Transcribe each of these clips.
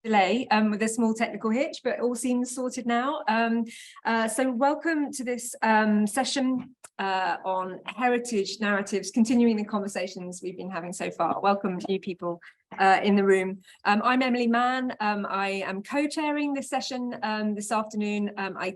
delay with a small technical hitch, but all seems sorted now. So welcome to this session on heritage narratives, continuing the conversations we've been having so far. Welcome to you people in the room. I'm Emily Mann. I am co-chairing this session this afternoon. I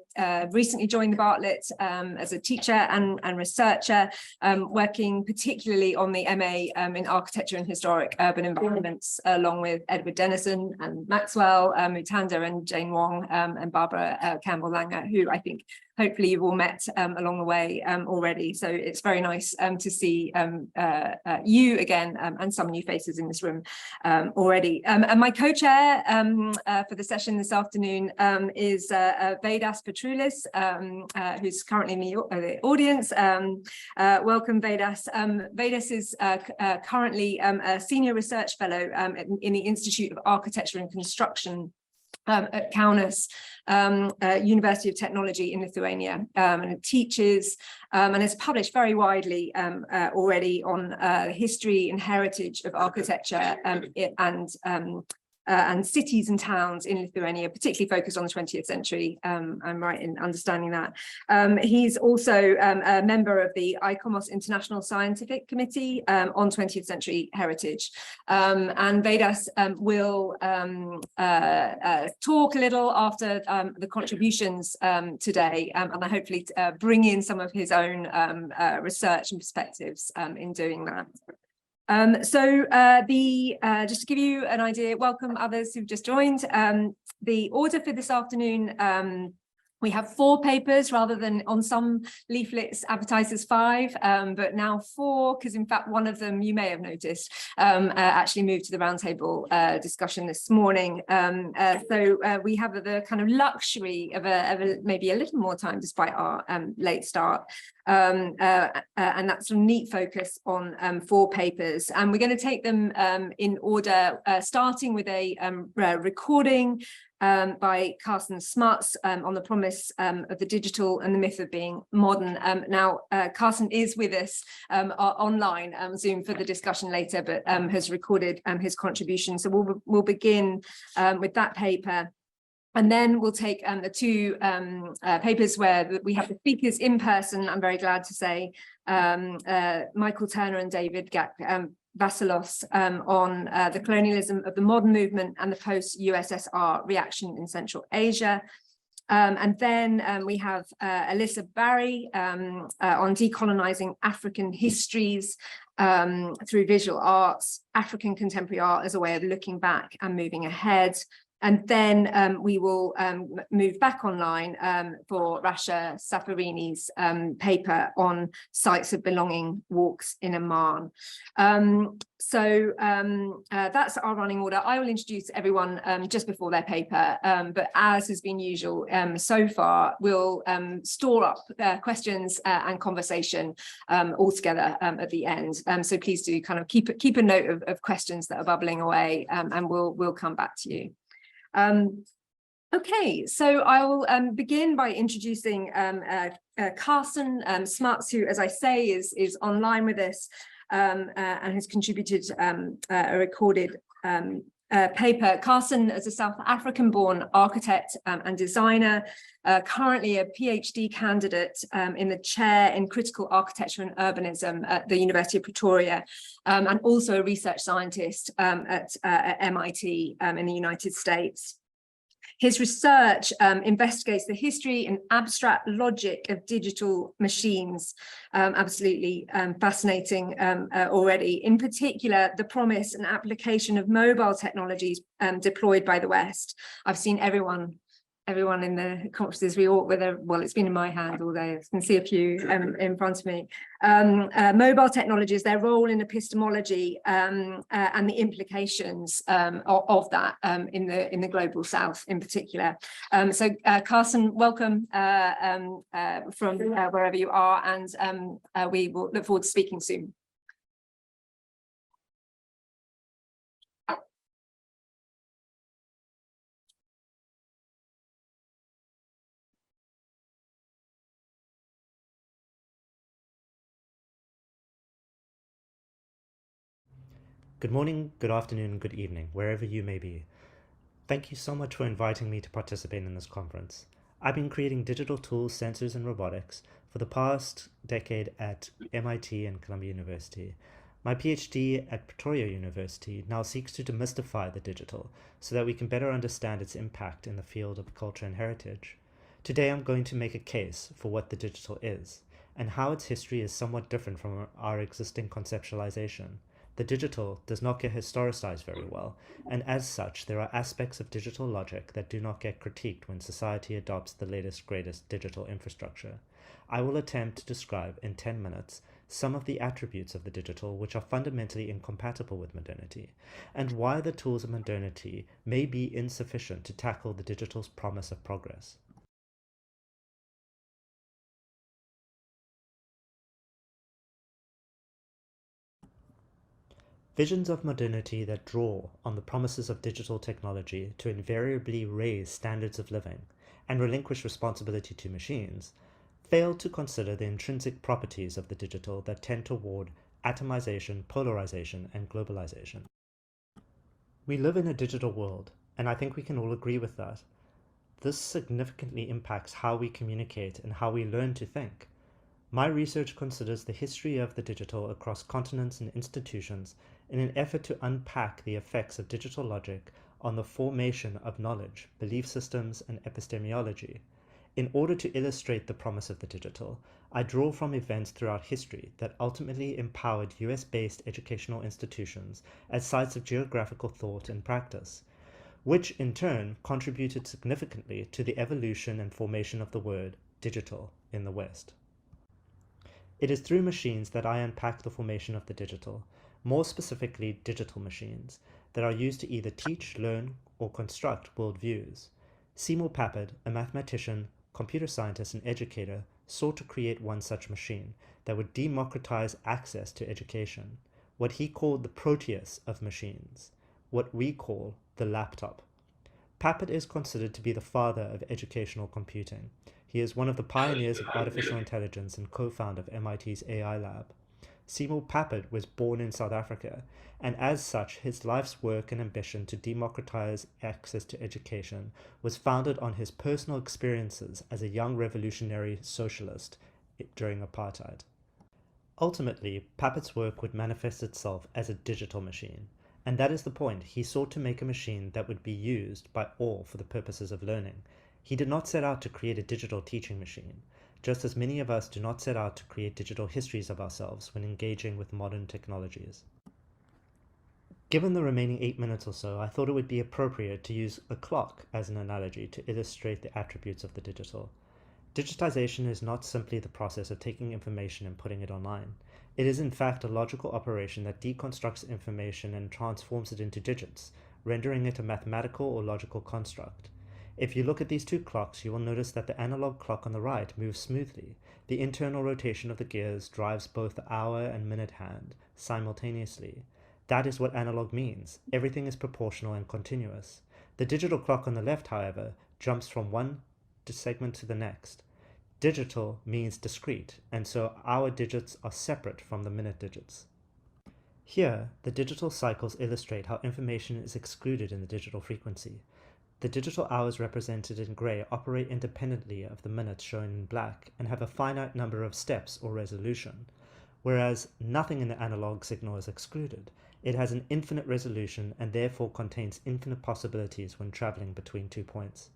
recently joined the Bartlett as a teacher and researcher, working particularly on the MA in architecture and historic urban environments, along with Edward Dennison and Maxwell, Mutanda and Jane Wong, and Barbara Campbell-Langer, who I think hopefully you've all met along the way already. So it's very nice to see you again and some new faces in this room already. And my co-chair for the session this afternoon is Vedas Petroulis, who's currently in the audience. Welcome, Vedas. Vedas is currently a senior research fellow in the Institute of Architecture and Construction at Kaunas, University of Technology in Lithuania, and it teaches and has published very widely already on the history and heritage of architecture and cities and towns in Lithuania, particularly focused on the 20th century. I'm right in understanding that. He's also a member of the ICOMOS International Scientific Committee on 20th century heritage. And Vedas will talk a little after the contributions today, and I hopefully bring in some of his own research and perspectives in doing that. Just to give you an idea, welcome others who've just joined. The order for this afternoon, we have 4 papers rather than on some leaflets advertised as 5, but now 4, because in fact one of them you may have noticed actually moved to the roundtable discussion this morning. So we have the kind of luxury of maybe a little more time despite our late start. And that's a neat focus on 4 papers, and we're going to take them in order, starting with a recording by Carsten Smuts on the promise of the digital and the myth of being modern. Now, Carsten is with us online, Zoom, for the discussion later, but has recorded his contribution. So we'll begin with that paper. And then we'll take the 2 papers where we have the speakers in person, I'm very glad to say, Michael Turner and David Vassilos on the colonialism of the modern movement and the post-USSR reaction in Central Asia. And then we have Alyssa Barry on decolonizing African histories through visual arts, African contemporary art as a way of looking back and moving ahead. And then we will move back online for Rasha Safarini's paper on sites of belonging walks in Amman. So that's our running order. I will introduce everyone just before their paper, but as has been usual so far, we'll store up questions and conversation all together at the end. So please do kind of keep a note of questions that are bubbling away, and we'll come back to you. Okay, so I will begin by introducing Carsten Smuts, who, as I say, is online with us and has contributed a recorded paper. Carsten is a South African-born architect and designer, currently a PhD candidate in the chair in critical architecture and urbanism at the University of Pretoria, and also a research scientist at MIT in the United States. His research investigates the history and abstract logic of digital machines, absolutely fascinating already. In particular, the promise and application of mobile technologies deployed by the West. I've seen everyone in the conferences well, it's been in my hand all day. I can see a few in front of me. Mobile technologies, their role in epistemology, and the implications of that in the global South in particular. So Carsten, welcome from wherever you are, and we will look forward to speaking soon. Good morning, good afternoon, good evening, wherever you may be. Thank you so much for inviting me to participate in this conference. I've been creating digital tools, sensors, and robotics for the past decade at MIT and Columbia University. My PhD at Pretoria University now seeks to demystify the digital so that we can better understand its impact in the field of culture and heritage. Today I'm going to make a case for what the digital is and how its history is somewhat different from our existing conceptualization. The digital does not get historicized very well, and as such, there are aspects of digital logic that do not get critiqued when society adopts the latest, greatest digital infrastructure. I will attempt to describe in 10 minutes some of the attributes of the digital which are fundamentally incompatible with modernity, and why the tools of modernity may be insufficient to tackle the digital's promise of progress. Visions of modernity that draw on the promises of digital technology to invariably raise standards of living and relinquish responsibility to machines fail to consider the intrinsic properties of the digital that tend toward atomization, polarization, and globalization. We live in a digital world, and I think we can all agree with that. This significantly impacts how we communicate and how we learn to think. My research considers the history of the digital across continents and institutions in an effort to unpack the effects of digital logic on the formation of knowledge, belief systems, and epistemology. In order to illustrate the promise of the digital, I draw from events throughout history that ultimately empowered US-based educational institutions as sites of geographical thought and practice, which in turn contributed significantly to the evolution and formation of the word digital in the West. It is through machines that I unpack the formation of the digital, more specifically digital machines, that are used to either teach, learn, or construct worldviews. Seymour Papert, a mathematician, computer scientist, and educator, sought to create one such machine that would democratize access to education, what he called the Proteus of machines, what we call the laptop. Papert is considered to be the father of educational computing. He is one of the pioneers of artificial intelligence and co-founder of MIT's AI lab. Seymour Papert was born in South Africa, and as such, his life's work and ambition to democratize access to education was founded on his personal experiences as a young revolutionary socialist during apartheid. Ultimately, Papett's work would manifest itself as a digital machine, and that is the point. He sought to make a machine that would be used by all for the purposes of learning. He did not set out to create a digital teaching machine, just as many of us do not set out to create digital histories of ourselves when engaging with modern technologies. Given the remaining 8 minutes or so, I thought it would be appropriate to use a clock as an analogy to illustrate the attributes of the digital. Digitization is not simply the process of taking information and putting it online. It is in fact a logical operation that deconstructs information and transforms it into digits, rendering it a mathematical or logical construct. If you look at these two clocks, you will notice that the analog clock on the right moves smoothly. The internal rotation of the gears drives both the hour and minute hand simultaneously. That is what analog means. Everything is proportional and continuous. The digital clock on the left, however, jumps from one segment to the next. Digital means discrete, and so our digits are separate from the minute digits. Here, the digital cycles illustrate how information is excluded in the digital frequency. The digital hours represented in gray operate independently of the minutes shown in black and have a finite number of steps or resolution, whereas nothing in the analog signal is excluded. It has an infinite resolution and therefore contains infinite possibilities when traveling between 2 points.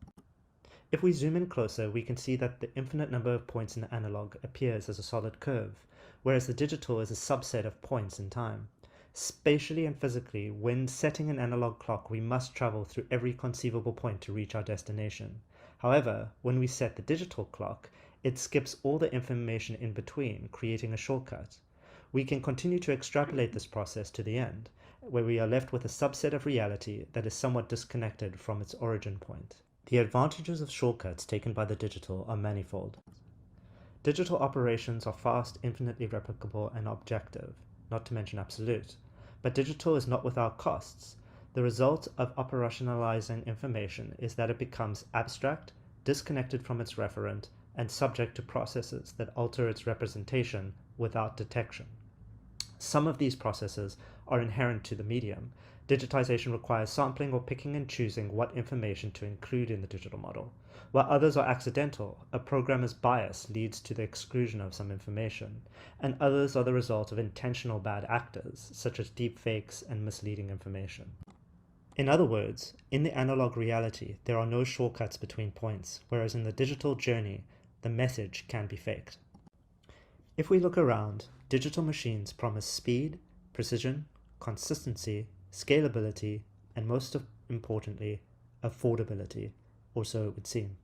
If we zoom in closer, we can see that the infinite number of points in the analog appears as a solid curve, whereas the digital is a subset of points in time. Spatially and physically, when setting an analog clock, we must travel through every conceivable point to reach our destination. However, when we set the digital clock, it skips all the information in between, creating a shortcut. We can continue to extrapolate this process to the end, where we are left with a subset of reality that is somewhat disconnected from its origin point. The advantages of shortcuts taken by the digital are manifold. Digital operations are fast, infinitely replicable, and objective, not to mention absolute. But digital is not without costs. The result of operationalizing information is that it becomes abstract, disconnected from its referent, and subject to processes that alter its representation without detection. Some of these processes are inherent to the medium. Digitization requires sampling or picking and choosing what information to include in the digital model. While others are accidental, a programmer's bias leads to the exclusion of some information, and others are the result of intentional bad actors, such as deepfakes and misleading information. In other words, in the analog reality, there are no shortcuts between points, whereas in the digital journey, the message can be faked. If we look around, digital machines promise speed, precision, consistency, scalability, and most importantly, affordability, or so it would seem.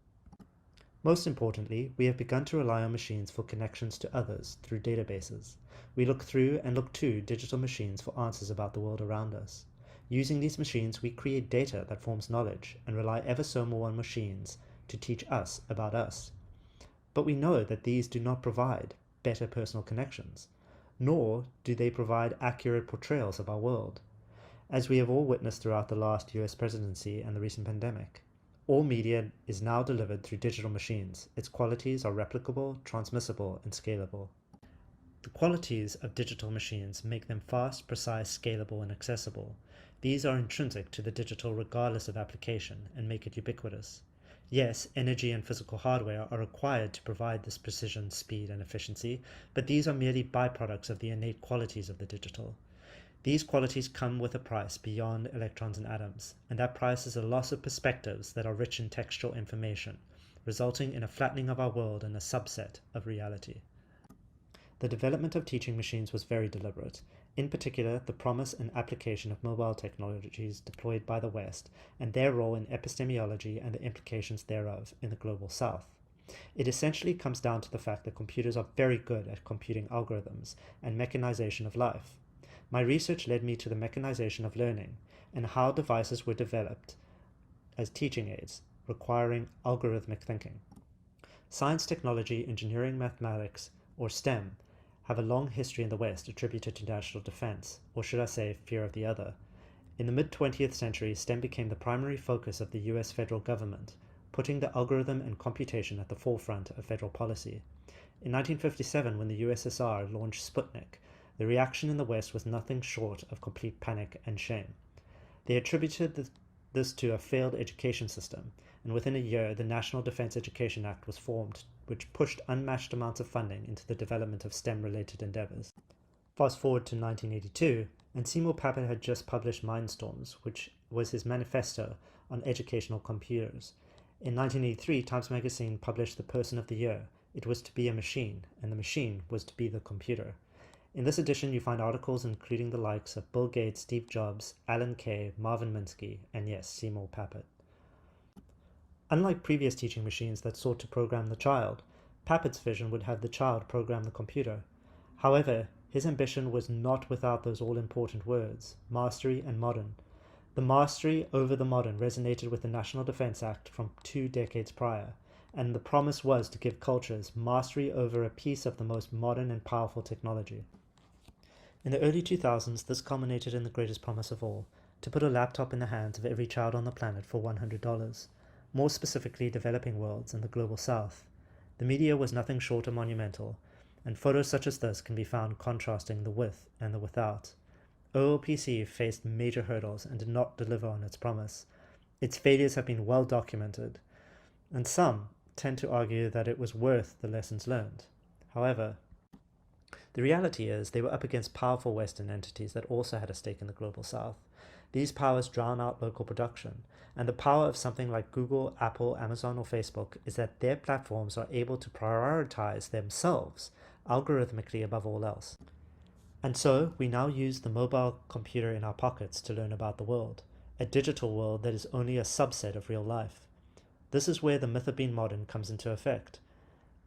Most importantly, we have begun to rely on machines for connections to others through databases. We look through and look to digital machines for answers about the world around us. Using these machines, we create data that forms knowledge and rely ever so more on machines to teach us about us. But we know that these do not provide better personal connections, nor do they provide accurate portrayals of our world. As we have all witnessed throughout the last US presidency and the recent pandemic, all media is now delivered through digital machines. Its qualities are replicable, transmissible, and scalable. The qualities of digital machines make them fast, precise, scalable, and accessible. These are intrinsic to the digital regardless of application and make it ubiquitous. Yes, energy and physical hardware are required to provide this precision, speed, and efficiency, but these are merely byproducts of the innate qualities of the digital. These qualities come with a price beyond electrons and atoms, and that price is a loss of perspectives that are rich in textual information, resulting in a flattening of our world and a subset of reality. The development of teaching machines was very deliberate, in particular the promise and application of mobile technologies deployed by the West, and their role in epistemology and the implications thereof in the global South. It essentially comes down to the fact that computers are very good at computing algorithms and mechanization of life. My research led me to the mechanization of learning and how devices were developed as teaching aids, requiring algorithmic thinking. Science, technology, engineering, mathematics, or STEM, have a long history in the West attributed to national defense, or should I say, fear of the other. In the mid-20th century, STEM became the primary focus of the US federal government, putting the algorithm and computation at the forefront of federal policy. In 1957, when the USSR launched Sputnik, the reaction in the West was nothing short of complete panic and shame. They attributed this to a failed education system, and within a year the National Defense Education Act was formed, which pushed unmatched amounts of funding into the development of STEM-related endeavors. Fast forward to 1982, and Seymour Papert had just published Mindstorms, which was his manifesto on educational computers. In 1983, Times Magazine published The Person of the Year. It was to be a machine, and the machine was to be the computer. In this edition, you find articles including the likes of Bill Gates, Steve Jobs, Alan Kay, Marvin Minsky, and yes, Seymour Papert. Unlike previous teaching machines that sought to program the child, Papert's vision would have the child program the computer. However, his ambition was not without those all-important words, mastery and modern. The mastery over the modern resonated with the National Defense Act from 2 decades prior, and the promise was to give cultures mastery over a piece of the most modern and powerful technology. In the early 2000s, this culminated in the greatest promise of all, to put a laptop in the hands of every child on the planet for $100, more specifically developing worlds and the global South. The media was nothing short of monumental, and photos such as this can be found contrasting the with and the without. OLPC faced major hurdles and did not deliver on its promise. Its failures have been well documented, and some tend to argue that it was worth the lessons learned. However, the reality is they were up against powerful Western entities that also had a stake in the global South. These powers drown out local production, and the power of something like Google, Apple, Amazon, or Facebook is that their platforms are able to prioritize themselves algorithmically above all else. And so we now use the mobile computer in our pockets to learn about the world, a digital world that is only a subset of real life. This is where the myth of being modern comes into effect.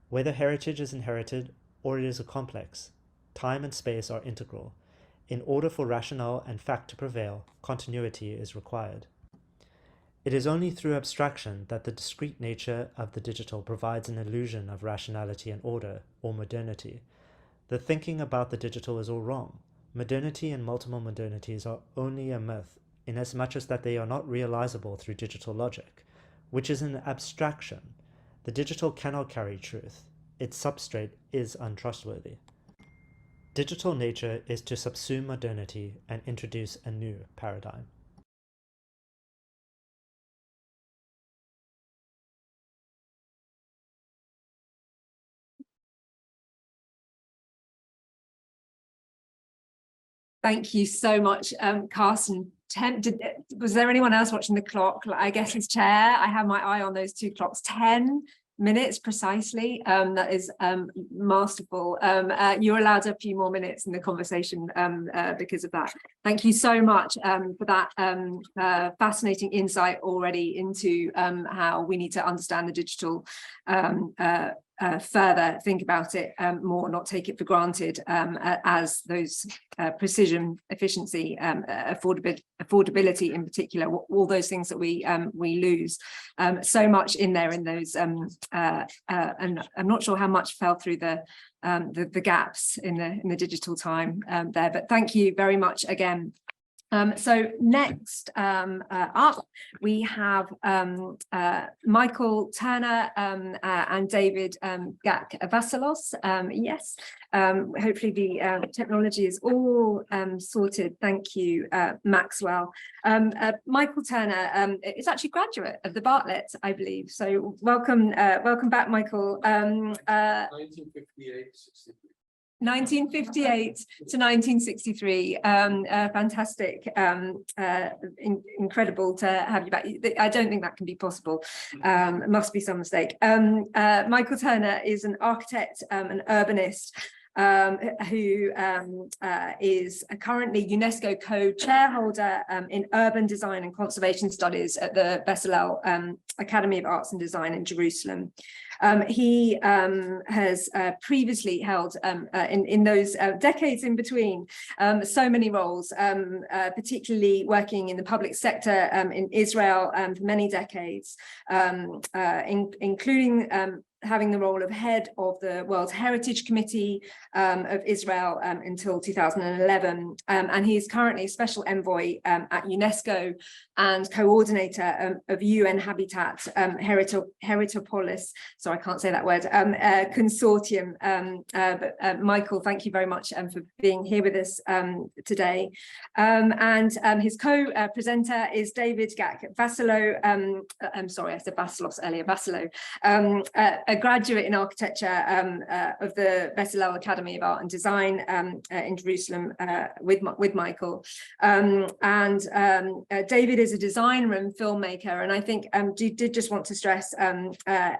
Whether heritage is inherited or it is a complex, time and space are integral. In order for rationale and fact to prevail, continuity is required. It is only through abstraction that the discrete nature of the digital provides an illusion of rationality and order, or modernity. The thinking about the digital is all wrong. Modernity and multiple modernities are only a myth, inasmuch as that they are not realizable through digital logic, which is an abstraction. The digital cannot carry truth. Its substrate is untrustworthy. Digital nature is to subsume modernity and introduce a new paradigm. Thank you so much, Carsten. Was there anyone else watching the clock? I guess as chair, I have my eye on those two clocks. 10 minutes precisely. That is masterful. You're allowed a few more minutes in the conversation because of that. Thank you so much for that fascinating insight already into how we need to understand the digital further, think about it more, not take it for granted, as those precision, efficiency, affordability in particular, all those things that we lose. So much in there in those, and I'm not sure how much fell through the gaps in the digital time there, but thank you very much again. So next up, we have Michael Turner and David Gak-Vassilos. Yes, hopefully the technology is all sorted. Thank you, Maxwell. Michael Turner is actually a graduate of the Bartlett, I believe. So welcome, welcome back, Michael. 1958 to 1963. Fantastic, incredible to have you back. I don't think that can be possible. It must be some mistake. Michael Turner is an architect, an urbanist, who is currently UNESCO co-chairholder in urban design and conservation studies at the Bezalel Academy of Arts and Design in Jerusalem. He has previously held, in those decades in between, so many roles, particularly working in the public sector in Israel for many decades, including having the role of head of the World Heritage Committee of Israel until 2011. And he is currently special envoy at UNESCO and coordinator of UN Habitat Heritopolis, so I can't say that word, consortium. But Michael, thank you very much for being here with us today. And his co-presenter is David Gak-Vassilos. I'm sorry, I said Vassilos earlier, Vassilos. A graduate in architecture of the Bezalel Academy of Art and Design in Jerusalem with Michael. David is a designer and filmmaker, and I think did just want to stress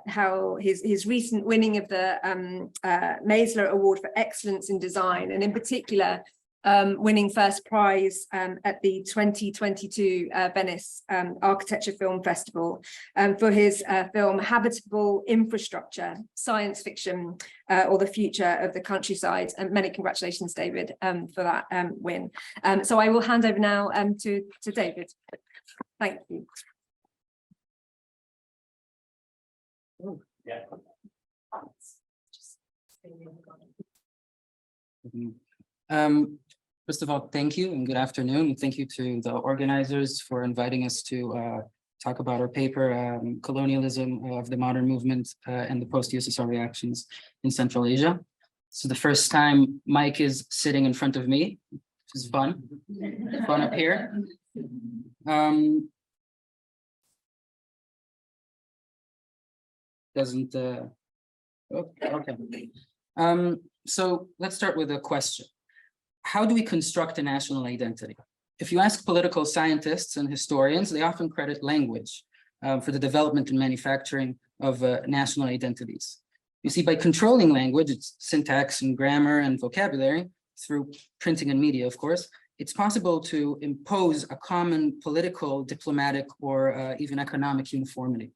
how his recent winning of the Maisler Award for Excellence in Design, and in particular winning first prize at the 2022 Venice Architecture Film Festival for his film Habitable Infrastructure, Science Fiction or the Future of the Countryside. And many congratulations, David, for that win. So I will hand over now to David. Thank you. Yeah. First of all, thank you and good afternoon. Thank you to the organizers for inviting us to talk about our paper, Colonialism of the Modern Movement and the Post-USSR Reactions in Central Asia. So the first time Mike is sitting in front of me, which is fun. Fun up here. Okay. So let's start with a question. How do we construct a national identity? If you ask political scientists and historians, they often credit language for the development and manufacturing of national identities. You see, by controlling language, its syntax and grammar and vocabulary, through printing and media, of course, it's possible to impose a common political, diplomatic, or even economic uniformity.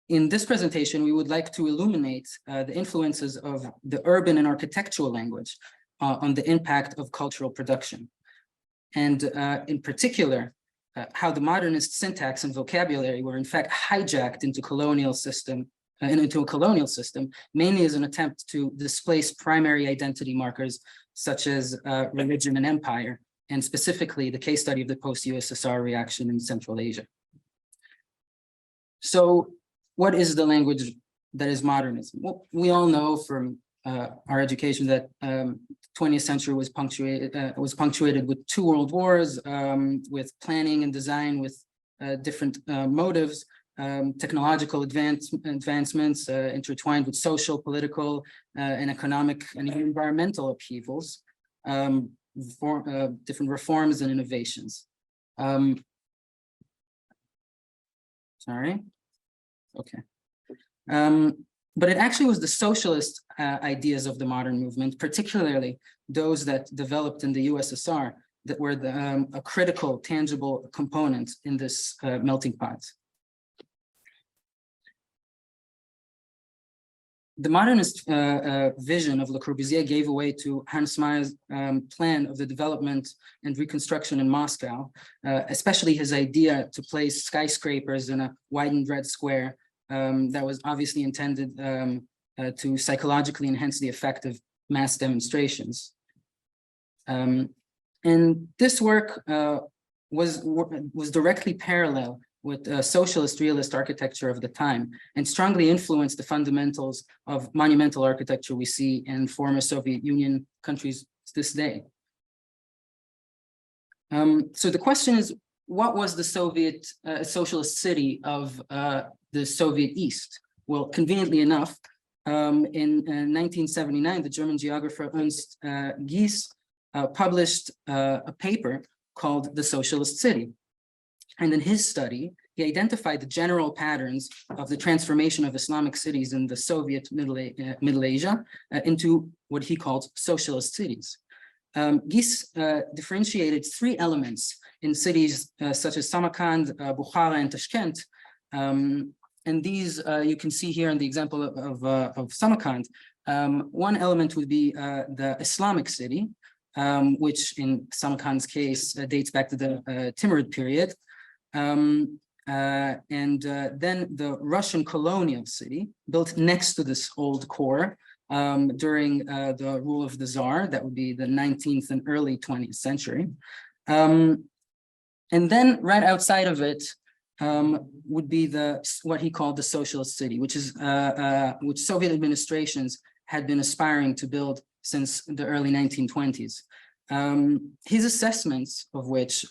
In this presentation, we would like to illuminate the influences of the urban and architectural language on the impact of cultural production. And in particular, how the modernist syntax and vocabulary were in fact hijacked into a colonial system, mainly as an attempt to displace primary identity markers such as religion and empire, and specifically the case study of the post-USSR reaction in Central Asia. So what is the language that is modernism? Well, we all know from our education that 20th century was punctuated with 2 world wars, with planning and design with different motives, technological advancements intertwined with social, political, and economic and even environmental upheavals, different reforms and innovations. Sorry. Okay. But it actually was the socialist ideas of the modern movement, particularly those that developed in the USSR, that were a critical, tangible component in this melting pot. The modernist vision of Le Corbusier gave way to Hans Meyer's plan of the development and reconstruction in Moscow, especially his idea to place skyscrapers in a widened red square that was obviously intended to psychologically enhance the effect of mass demonstrations. And this work was directly parallel with socialist realist architecture of the time, and strongly influenced the fundamentals of monumental architecture we see in former Soviet Union countries to this day. So the question is, what was the Soviet socialist city of the Soviet East? Well, conveniently enough, in 1979, the German geographer Ernst Gies published a paper called The Socialist City. And in his study, he identified the general patterns of the transformation of Islamic cities in the Soviet Middle Asia into what he called socialist cities. Gies differentiated 3 elements in cities such as Samarkand, Bukhara, and Tashkent. And these you can see here in the example of Samarkand. One element would be the Islamic city, which in Samarkand's case dates back to the Timurid period. Then the Russian colonial city built next to this old core during the rule of the Tsar, that would be the 19th and early 20th century. And then right outside of it would be what he called the socialist city, which is which Soviet administrations had been aspiring to build since the early 1920s. His assessments of which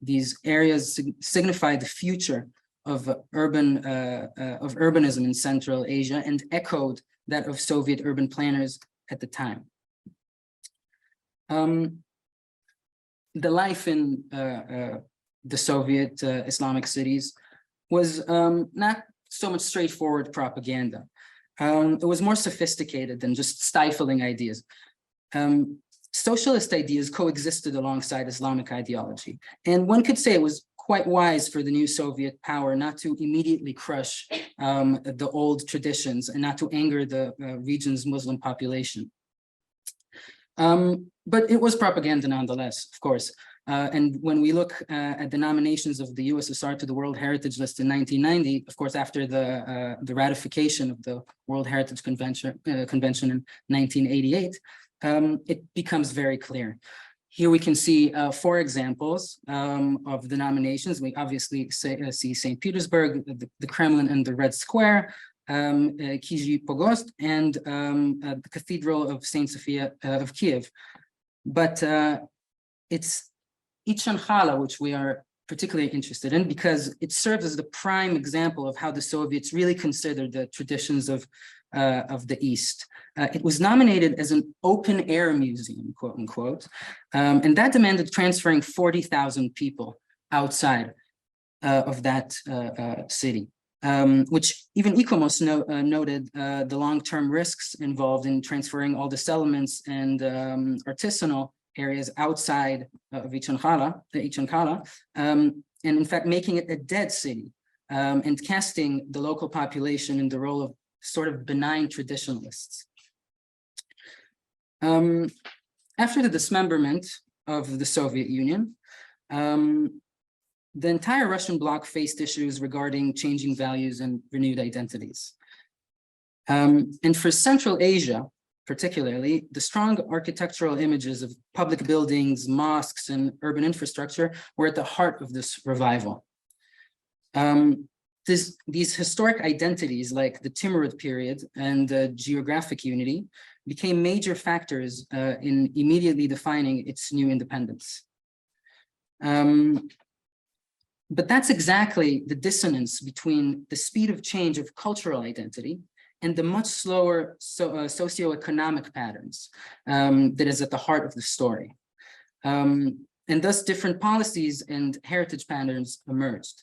these areas signify the future of urbanism in Central Asia and echoed that of Soviet urban planners at the time. The life in the Soviet Islamic cities was not so much straightforward propaganda. It was more sophisticated than just stifling ideas. Socialist ideas coexisted alongside Islamic ideology. And one could say it was quite wise for the new Soviet power not to immediately crush the old traditions and not to anger the region's Muslim population. But it was propaganda nonetheless, of course. And when we look at the nominations of the USSR to the World Heritage List in 1990, of course, after the ratification of the World Heritage Convention in 1988, it becomes very clear. Here we can see 4 examples of the nominations. We obviously see St. Petersburg, the Kremlin and the Red Square, Kizhi Pogost, and the Cathedral of St. Sophia of Kiev. But it's Ichan Khala, which we are particularly interested in, because it serves as the prime example of how the Soviets really considered the traditions of the East. It was nominated as an open-air museum, quote unquote, and that demanded transferring 40,000 people outside of that city, which even ICOMOS noted the long-term risks involved in transferring all the settlements and artisanal areas outside of Ichan Khala, and in fact making it a dead city and casting the local population in the role of sort of benign traditionalists. After the dismemberment of the Soviet Union, the entire Russian bloc faced issues regarding changing values and renewed identities. And for Central Asia, particularly, the strong architectural images of public buildings, mosques, and urban infrastructure were at the heart of this revival. These historic identities like the Timurid period and geographic unity became major factors in immediately defining its new independence. But that's exactly the dissonance between the speed of change of cultural identity and the much slower socioeconomic patterns that is at the heart of the story. And thus different policies and heritage patterns emerged.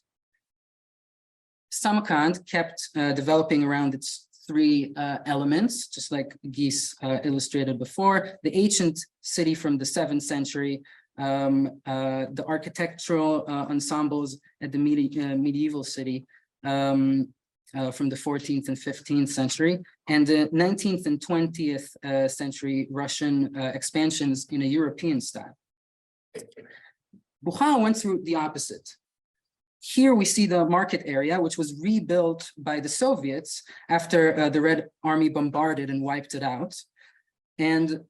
Samarkand kept developing around its three elements, just like Guis illustrated before: the ancient city from the 7th century, the architectural ensembles at the medieval city from the 14th and 15th century, and the 19th and 20th century Russian expansions in a European style. Bukhara went through the opposite. Here we see the market area, which was rebuilt by the Soviets after the Red Army bombarded and wiped it out. And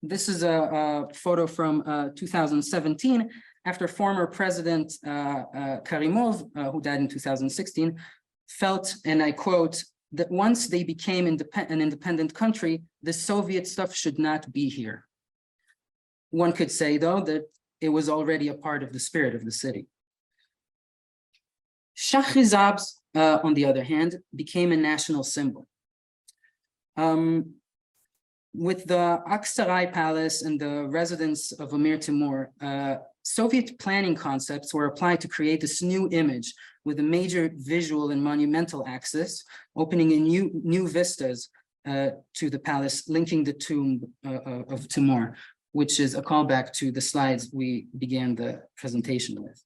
this is a photo from 2017, after former President Karimov, who died in 2016, felt, and I quote, that once they became an independent country, the Soviet stuff should not be here. One could say, though, that it was already a part of the spirit of the city. Shahrizabs, on the other hand, became a national symbol. With the Aksaray Palace and the residence of Emir Timur, Soviet planning concepts were applied to create this new image with a major visual and monumental axis, opening in new vistas to the palace, linking the tomb of Timur, which is a callback to the slides we began the presentation with.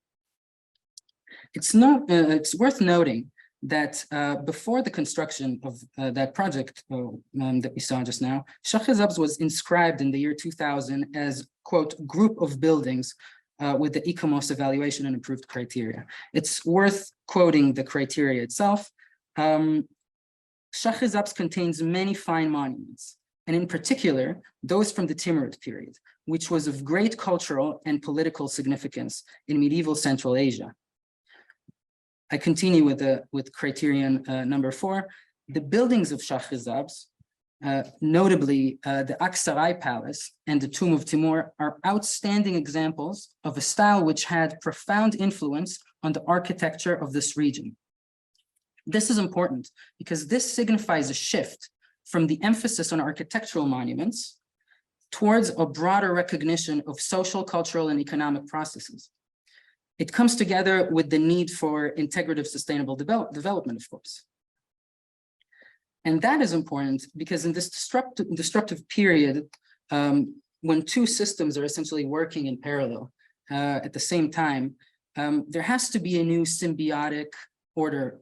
It's worth noting that before the construction of that project that we saw just now, Shahrizabs was inscribed in the year 2000 as, quote, group of buildings with the ICOMOS evaluation and approved criteria. It's worth quoting the criteria itself. Shahrizabs contains many fine monuments, and in particular, those from the Timurid period, which was of great cultural and political significance in medieval Central Asia. I continue with criterion number 4. The buildings of Shahrizabs, notably the Aksaray Palace and the Tomb of Timur, are outstanding examples of a style which had profound influence on the architecture of this region. This is important because this signifies a shift from the emphasis on architectural monuments towards a broader recognition of social, cultural, and economic processes. It comes together with the need for integrative sustainable development, of course. And that is important because in this disruptive period, when two systems are essentially working in parallel at the same time, there has to be a new symbiotic order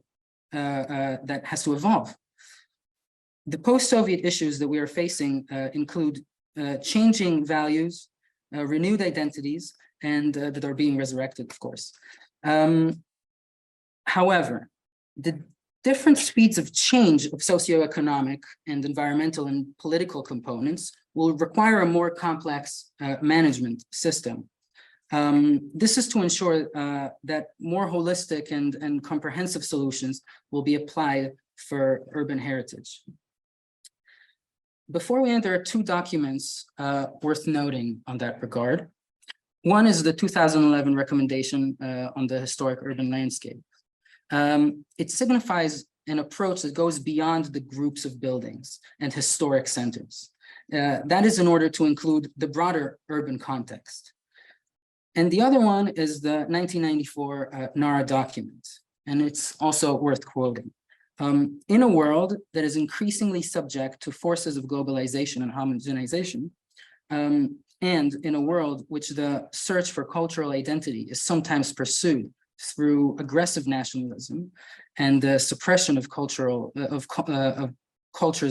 that has to evolve. The post-Soviet issues that we are facing include changing values, renewed identities, and that are being resurrected, of course. However, the different speeds of change of socioeconomic and environmental and political components will require a more complex management system. This is to ensure that more holistic and comprehensive solutions will be applied for urban heritage. Before we enter, 2 documents worth noting on that regard. One is the 2011 recommendation on the historic urban landscape. It signifies an approach that goes beyond the groups of buildings and historic centers. That is in order to include the broader urban context. And the other one is the 1994 NARA document, and it's also worth quoting. In a world that is increasingly subject to forces of globalization and homogenization, and in a world which the search for cultural identity is sometimes pursued through aggressive nationalism and the suppression of cultures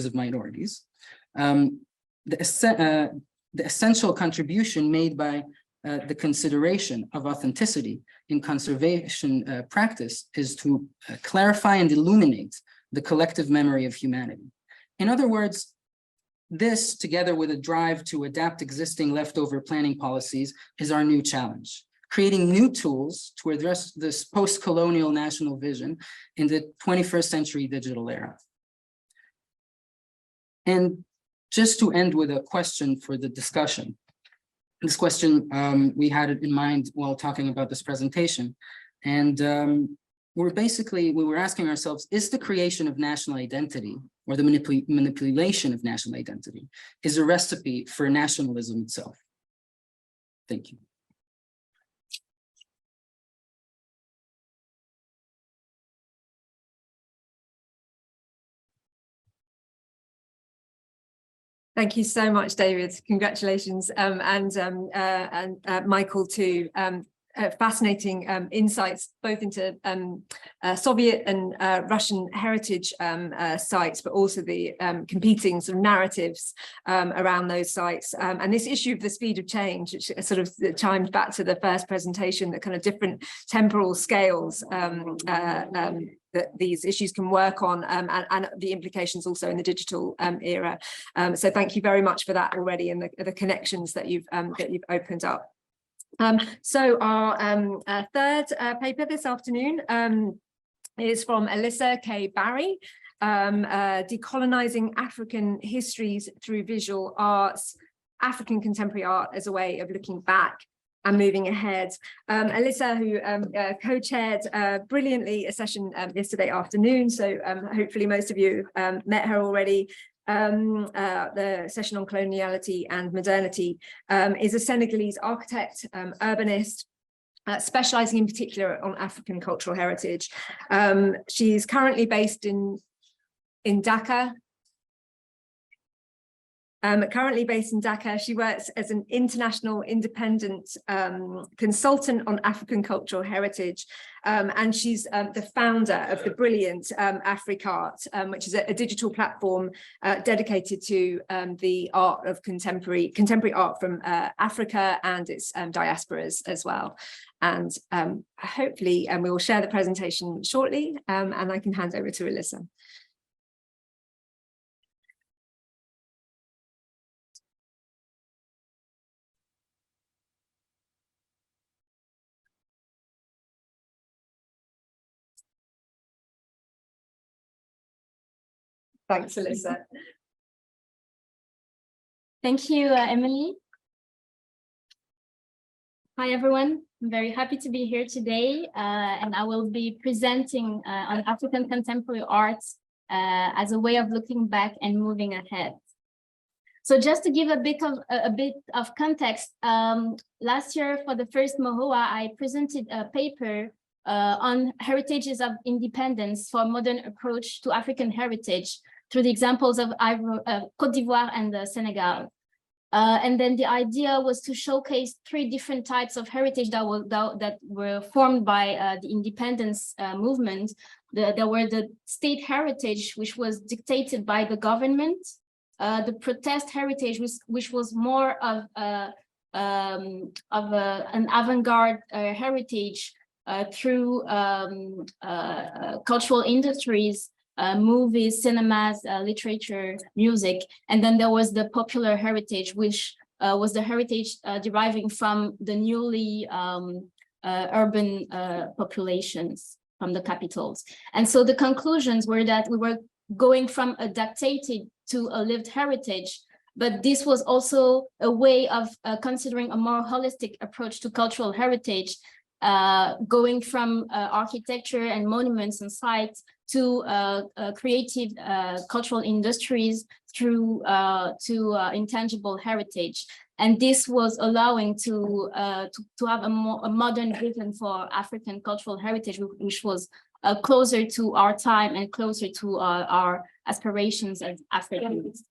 of minorities, the essential contribution made by the consideration of authenticity in conservation practice is to clarify and illuminate the collective memory of humanity. In other words, this, together with a drive to adapt existing leftover planning policies, is our new challenge. creating new tools to address this post-colonial national vision in the 21st century digital era. And just to end with a question for the discussion. This question, we had it in mind while talking about this presentation. And we were asking ourselves, is the creation of national identity or the manipulation of national identity is a recipe for nationalism itself? Thank you. Thank you so much, David. Congratulations, and Michael too. Fascinating insights both into Soviet and Russian heritage sites, but also the competing sort of narratives around those sites. And this issue of the speed of change, which sort of chimed back to the first presentation, the kind of different temporal scales that these issues can work on, and the implications also in the digital era. So thank you very much for that already, and the connections that you've opened up. So our third paper this afternoon is from Alyssa K. Barry, Decolonizing African Histories Through Visual Arts, African Contemporary Art as a Way of Looking Back and Moving Ahead. Alyssa, who co-chaired brilliantly a session yesterday afternoon, so hopefully most of you met her already. The session on coloniality and modernity, is a Senegalese architect, urbanist, specializing in particular on African cultural heritage. She's currently based in Dakar. She works as an international independent consultant on African cultural heritage, and she's the founder of the brilliant Africart, which is a digital platform dedicated to the art of contemporary art from Africa and its diasporas as well. And hopefully, we will share the presentation shortly, and I can hand over to Alyssa. Thanks, Alyssa. Thank you, Emily. Hi, everyone. I'm very happy to be here today, and I will be presenting on African contemporary arts as a way of looking back and moving ahead. So just to give a bit of context, last year for the first MOHOA, I presented a paper on heritages of independence for a modern approach to African heritage through the examples of Côte d'Ivoire and Senegal. And then the idea was to showcase 3 different types of heritage that were formed by the independence movement. There were the state heritage, which was dictated by the government, the protest heritage, which was more of an avant-garde heritage through cultural industries, movies, cinemas, literature, music. And then there was the popular heritage, which was the heritage deriving from the newly urban populations from the capitals. And so the conclusions were that we were going from a dictated to a lived heritage, but this was also a way of considering a more holistic approach to cultural heritage, going from architecture and monuments and sites to creative cultural industries through to intangible heritage. And this was allowing to have a modern vision for African cultural heritage, which was closer to our time and closer to our aspirations as Africans.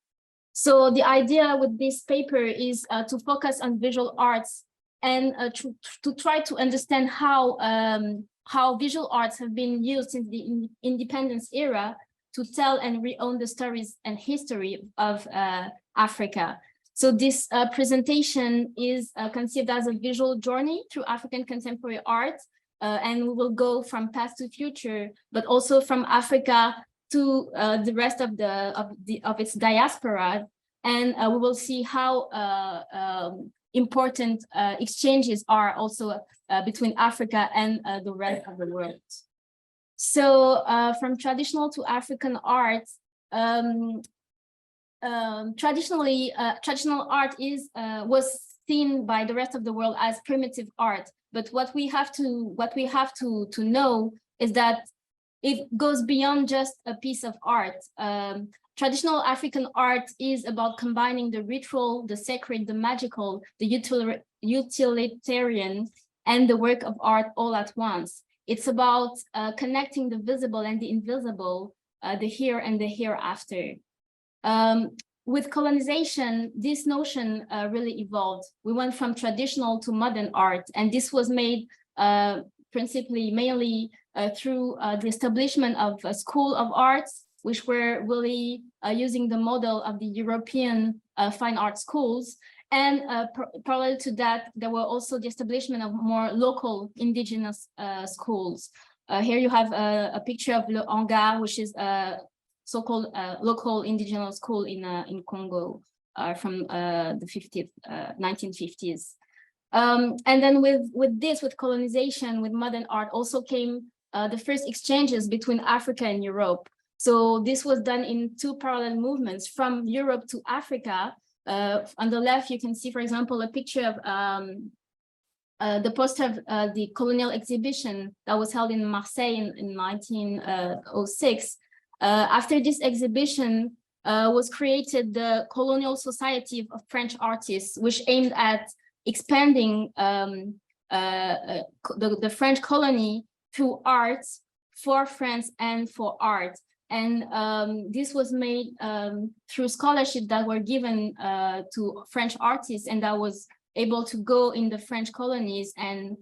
So the idea with this paper is to focus on visual arts and to try to understand how visual arts have been used since the independence era to tell and re-own the stories and history of Africa. So this presentation is conceived as a visual journey through African contemporary art, and we will go from past to future, but also from Africa to the rest of its diaspora, and we will see how important exchanges are also between Africa and the rest of the world. So from traditional to African art, traditional art was seen by the rest of the world as primitive art. But what we have to know is that it goes beyond just a piece of art. Traditional African art is about combining the ritual, the sacred, the magical, the utilitarian, and the work of art all at once. It's about connecting the visible and the invisible, the here and the hereafter. With colonization, this notion really evolved. We went from traditional to modern art, and this was made mainly through the establishment of a school of arts, which were really using the model of the European fine art schools. And parallel to that, there were also the establishment of more local indigenous schools. Here you have a picture of Le Hangar, which is a so-called local indigenous school in Congo from the 1950s. And then with colonization, with modern art, also came the first exchanges between Africa and Europe. So this was done in two parallel movements from Europe to Africa. On the left, you can see, for example, a picture of the poster of the colonial exhibition that was held in Marseille in 1906. After this exhibition was created the Colonial Society of French Artists, which aimed at expanding the French colony through art for France and for art. And this was made through scholarships that were given to French artists, and that was able to go in the French colonies and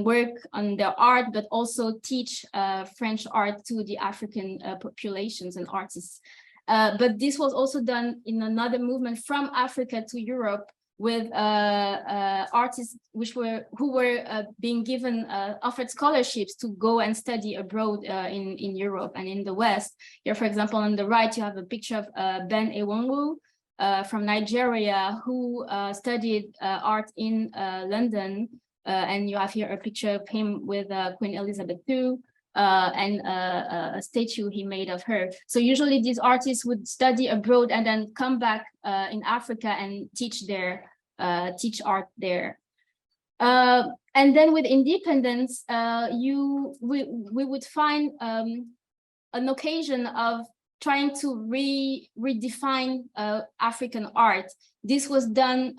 work on their art, but also teach French art to the African populations and artists. But this was also done in another movement from Africa to Europe, with artists who were being given offered scholarships to go and study abroad in Europe and in the West. Here, for example, on the right, you have a picture of Ben Ewonwu from Nigeria, who studied art in London. And you have here a picture of him with Queen Elizabeth II and a statue he made of her. So usually these artists would study abroad and then come back in Africa and teach art there. And then with independence, we would find an occasion of trying to redefine African art. This was done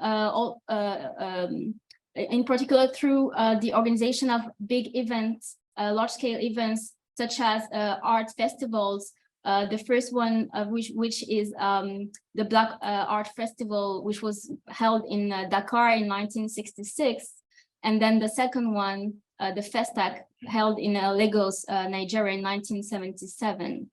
in particular through the organization of big events, large-scale events, such as art festivals. The first one of which is the Black Art Festival, which was held in Dakar in 1966. And then the second one, the Festac, held in Lagos, Nigeria in 1977.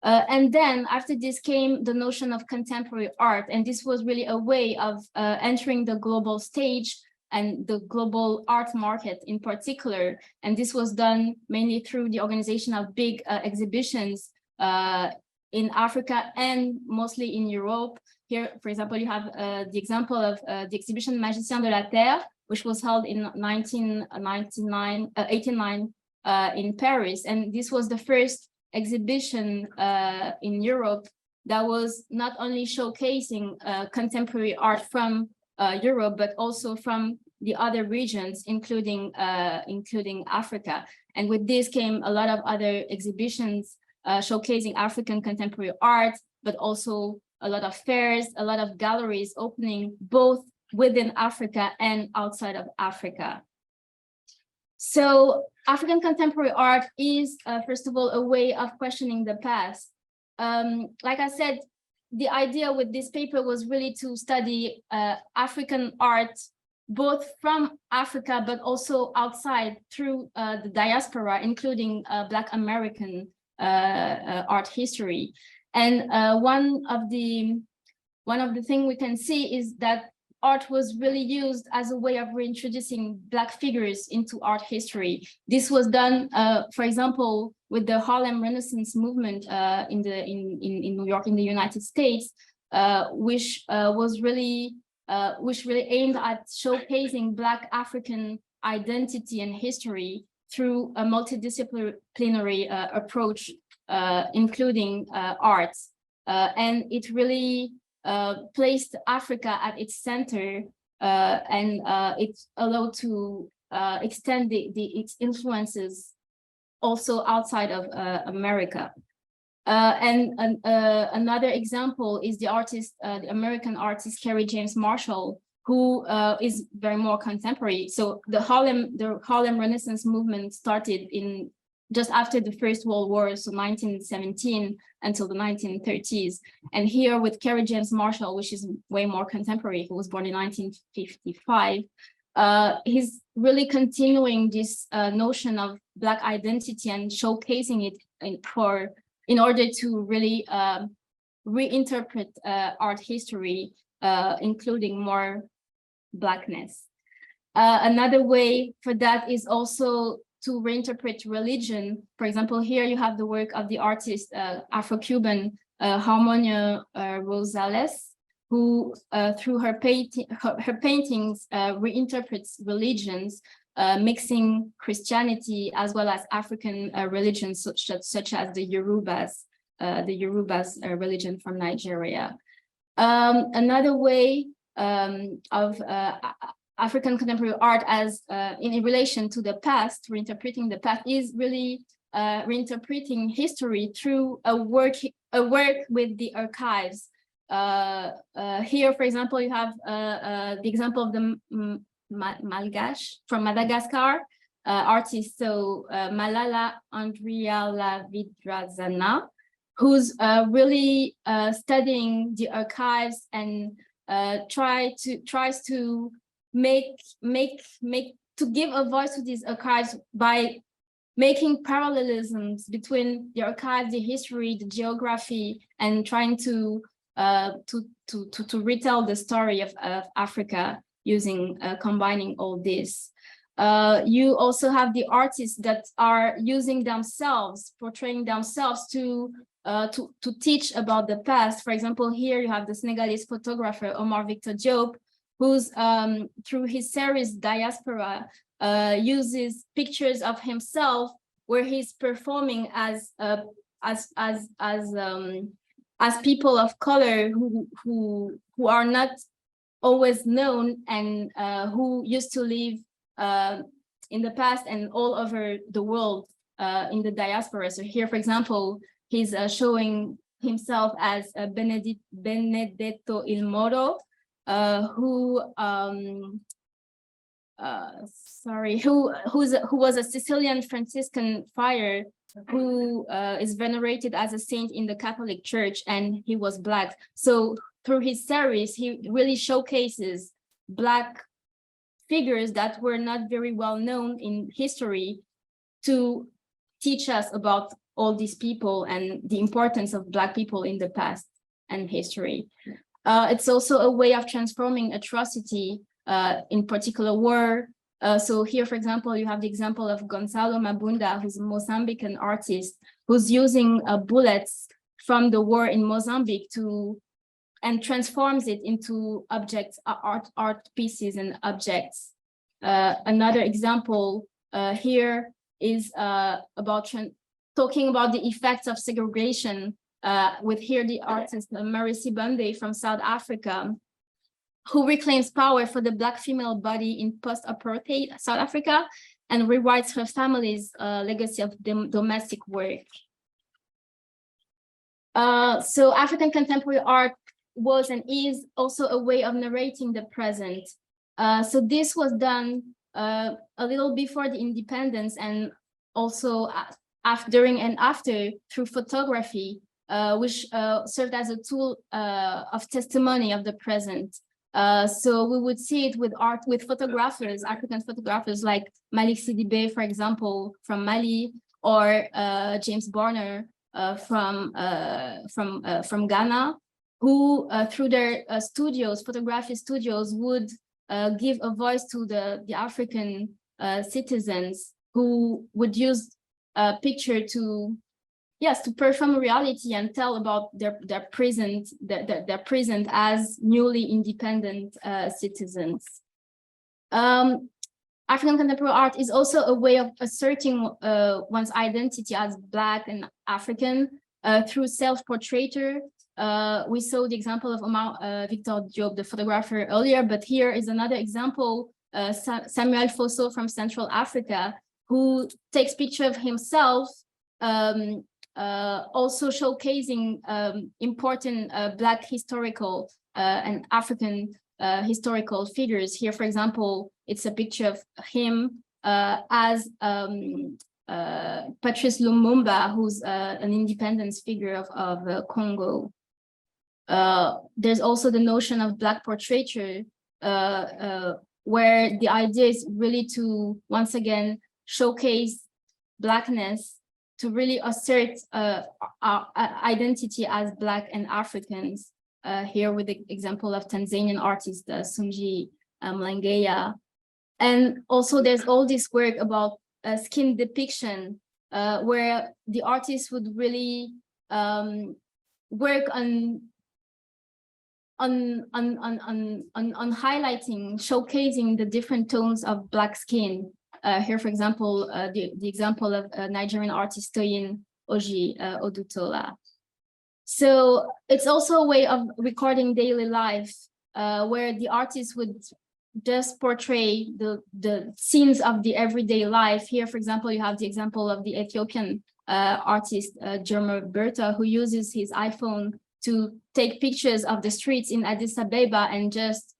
And then after this came the notion of contemporary art. And this was really a way of entering the global stage and the global art market in particular. And this was done mainly through the organization of big exhibitions in Africa and mostly in Europe. Here, for example, you have the example of the exhibition Magiciens de la Terre, which was held in 1989 in Paris. And this was the first exhibition in Europe that was not only showcasing contemporary art from Europe, but also from the other regions, including Africa. And with this came a lot of other exhibitions showcasing African contemporary art, but also a lot of fairs, a lot of galleries opening both within Africa and outside of Africa. So African contemporary art is, first of all, a way of questioning the past. Like I said, the idea with this paper was really to study African art, both from Africa, but also outside through the diaspora, including Black American art history. And one of the things we can see is that art was really used as a way of reintroducing Black figures into art history. This was done, for example, with the Harlem Renaissance movement in New York, in the United States, which was really which really aimed at showcasing Black African identity and history through a multidisciplinary approach, including arts. And it really placed Africa at its center, and it allowed to extend its influences also outside of America. Another example is the artist, the American artist Kerry James Marshall, who is very more contemporary. So the Harlem Renaissance movement started in just after the First World War, so 1917 until the 1930s. And here with Kerry James Marshall, which is way more contemporary, who was born in 1955, he's really continuing this notion of Black identity and showcasing it in order to really reinterpret art history, including more Blackness. Another way for that is also to reinterpret religion. For example, here you have the work of the artist Afro-Cuban Harmonia Rosales, who through her paintings reinterprets religions, mixing Christianity as well as African religions such as the Yorubas religion from Nigeria. Another way of African contemporary art as in relation to the past, reinterpreting the past, is really reinterpreting history through a work with the archives. Here, for example, you have the example of the Malgache from Madagascar artist, so Malala Andrialavidrazana, who's really studying the archives and tries to give a voice to these archives by making parallelisms between the archives, the history, the geography, and trying to retell the story of Africa using combining all this. You also have the artists that are using themselves, portraying themselves to teach about the past. For example, here you have the Senegalese photographer Omar Victor Diop, who's through his series Diaspora uses pictures of himself where he's performing as people of color who are not always known and who used to live in the past and all over the world in the diaspora. So here, for example, he's showing himself as Benedetto Il Moro, who was a Sicilian Franciscan friar who is venerated as a saint in the Catholic Church, and he was Black. So through his series, he really showcases Black figures that were not very well known in history to teach us about all these people and the importance of Black people in the past and history. It's also a way of transforming atrocity, in particular war. So here, for example, you have the example of Gonçalo Mabunda, who's a Mozambican artist, who's using bullets from the war in Mozambique and transforms it into objects, art pieces and objects. Another example here is about talking about the effects of segregation with here the artist Marisi Bande from South Africa, who reclaims power for the Black female body in post-apartheid South Africa and rewrites her family's legacy of domestic work. So African contemporary art was and is also a way of narrating the present. So this was done a little before the independence and also during and after through photography, which served as a tool of testimony of the present. So we would see it with art, with photographers, African photographers like Malik Sidibé, for example, from Mali, or James Barner from Ghana, who through their studios, photography studios, would give a voice to the African citizens who would use a picture to yes, to perform reality and tell about their present as newly independent citizens. African contemporary art is also a way of asserting one's identity as Black and African through self-portraiture. We saw the example of Omar Victor Diop, the photographer, earlier, but here is another example, Samuel Fosso from Central Africa, who takes picture of himself, also showcasing important Black historical and African historical figures. Here, for example, it's a picture of him as Patrice Lumumba, who's an independence figure of Congo. There's also the notion of Black portraiture, where the idea is really to, once again, showcase Blackness, to really assert our identity as Black and Africans. Here with the example of Tanzanian artist Sunji Mlangeya. And also there's all this work about skin depiction, where the artist would really work on highlighting, showcasing the different tones of Black skin. Here, for example, the example of Nigerian artist Toyin Oji Odutola. So it's also a way of recording daily life, where the artist would just portray the scenes of the everyday life. Here, for example, you have the example of the Ethiopian artist Jerome Berta, who uses his iPhone to take pictures of the streets in Addis Ababa and just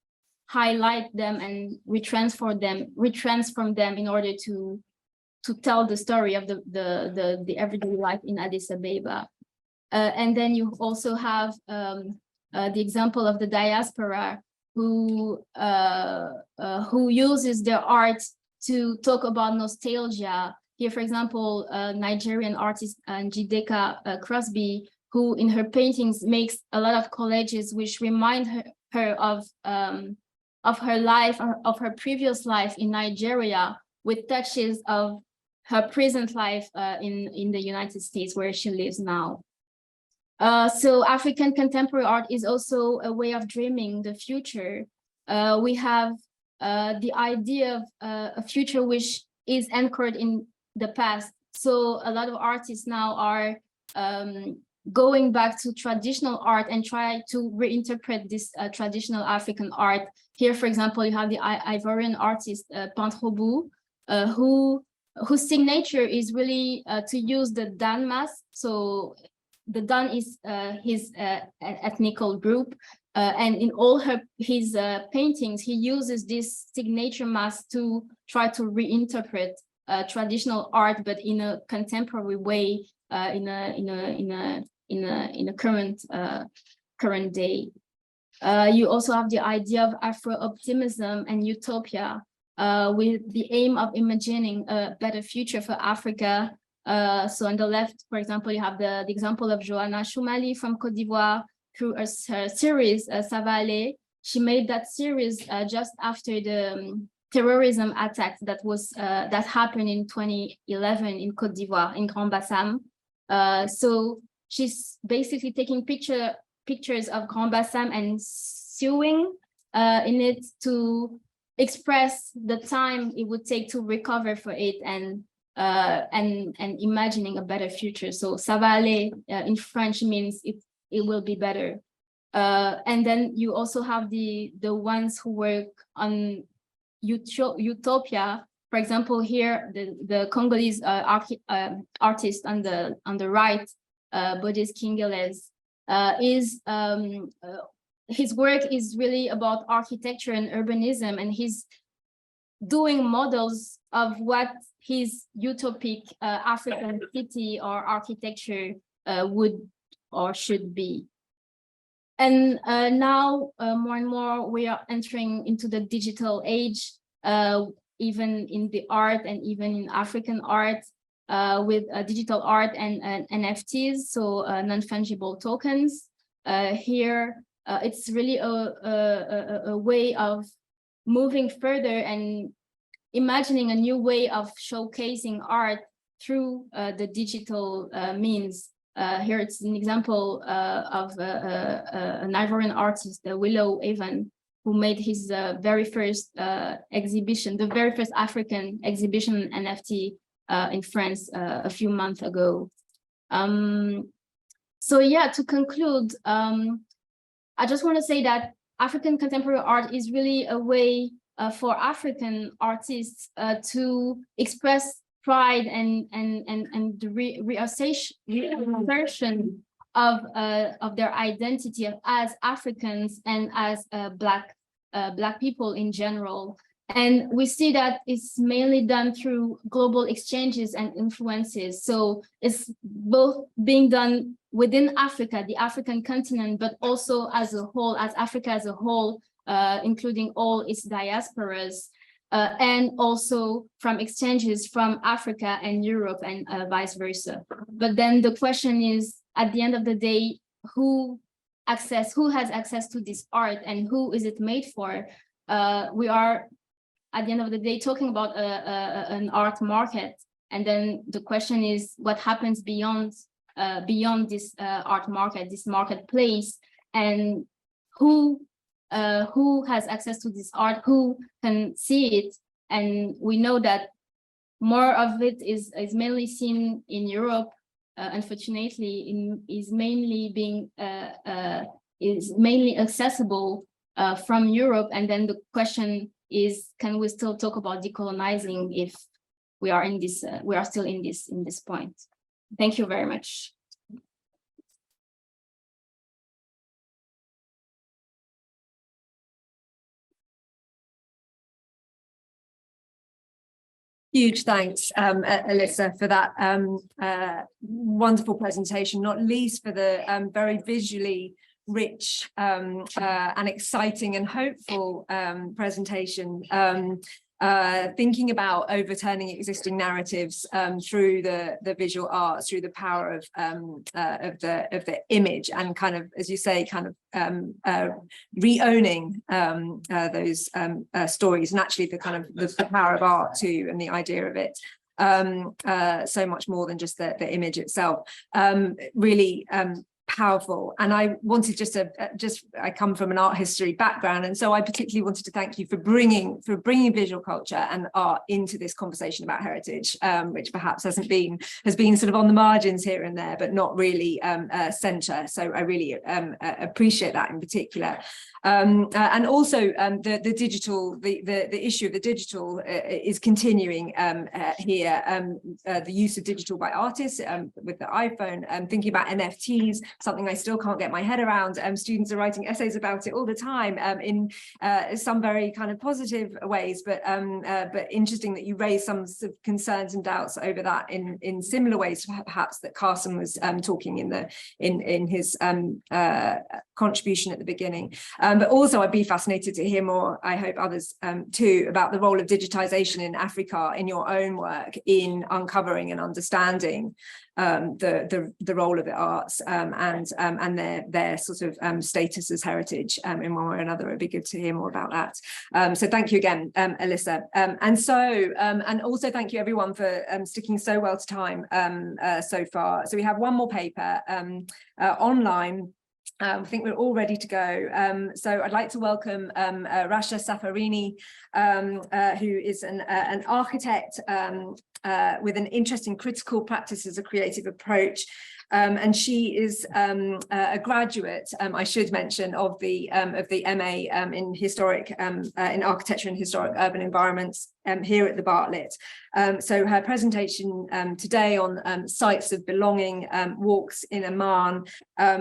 highlight them and retransform them in order to tell the story of the everyday life in Addis Ababa. And then you also have the example of the diaspora who uses their art to talk about nostalgia. Here, for example, Nigerian artist Njideka Crosby, who in her paintings makes a lot of collages which remind her of her life, of her previous life in Nigeria, with touches of her present life in the United States, where she lives now. So African contemporary art is also a way of dreaming the future. We have the idea of a future which is anchored in the past. So a lot of artists now are going back to traditional art and try to reinterpret this traditional African art. Here, for example, you have the Ivorian artist Pantrobu, whose signature is really to use the Dan mask. So the Dan is his ethnical group, and in all his paintings, he uses this signature mask to try to reinterpret traditional art, but in a contemporary way, in a current day. You also have the idea of Afro-optimism and utopia, with the aim of imagining a better future for Africa. So on the left, for example, you have the example of Johanna Choumali from Côte d'Ivoire through her series, Ça va aller. She made that series just after the terrorism attack that happened in 2011 in Côte d'Ivoire, in Grand Bassam. So she's basically taking pictures of Grand Bassam and sewing in it to express the time it would take to recover for it and imagining a better future. So ça va aller in French means it will be better. And then you also have the ones who work on utopia. For example, here the Congolese artist on the right, Bodis Kingeles, his work is really about architecture and urbanism, and he's doing models of what his utopic African city or architecture would or should be. And now more and more we are entering into the digital age, even in the art and even in African art, with digital art and NFTs, so non-fungible tokens. Here, it's really a way of moving further and imagining a new way of showcasing art through the digital means. Here it's an example of an Ivorian artist, Willow Evan, who made his very first exhibition, the very first African exhibition NFT in France a few months ago. So yeah, to conclude, I just want to say that African contemporary art is really a way for African artists to express pride and the reassertion of their identity as Africans and as Black people in general. And we see that it's mainly done through global exchanges and influences. So it's both being done within Africa, the African continent, but also as a whole, as Africa as a whole, including all its diasporas, and also from exchanges from Africa and Europe and vice versa. But then the question is, at the end of the day, who has access to this art and who is it made for? We are, at the end of the day, talking about an art market. And then the question is, what happens beyond this art market, this marketplace, and who has access to this art, who can see it? And we know that more of it is mainly seen in Europe. Unfortunately, is mainly accessible from Europe. And then the question is, can we still talk about decolonizing if we are in this? We are still in this point. Thank you very much. Huge thanks, Alyssa, for that wonderful presentation, not least for the very visually rich and exciting and hopeful presentation, thinking about overturning existing narratives through the visual arts, through the power of the image, and kind of, as you say, kind of re-owning those stories, and actually the kind of the power of art too, and the idea of it. So much more than just the image itself. Really powerful. And I wanted I come from an art history background, and so I particularly wanted to thank you for bringing visual culture and art into this conversation about heritage, which perhaps has been sort of on the margins here and there, but not really center. So I really appreciate that in particular. And also the digital, the issue of the digital is continuing here. The use of digital by artists with the iPhone, thinking about NFTs, something I still can't get my head around. Students are writing essays about it all the time in some very kind of positive ways, but interesting that you raise some sort of concerns and doubts over that in similar ways, perhaps, that Carson was talking in his contribution at the beginning. But also I'd be fascinated to hear more, I hope others too, about the role of digitization in Africa in your own work in uncovering and understanding the role of the arts and their sort of status as heritage in one way or another. It'd be good to hear more about that. So thank you again, Alyssa. And also thank you everyone for sticking so well to time so far. So we have one more paper online. I think we're all ready to go. So I'd like to welcome Rasha Safarini, who is an architect with an interest in critical practice as a creative approach. And she is a graduate, I should mention, of the MA in historic in architecture and historic urban environments here at the Bartlett. So her presentation today on sites of belonging, walks in Amman,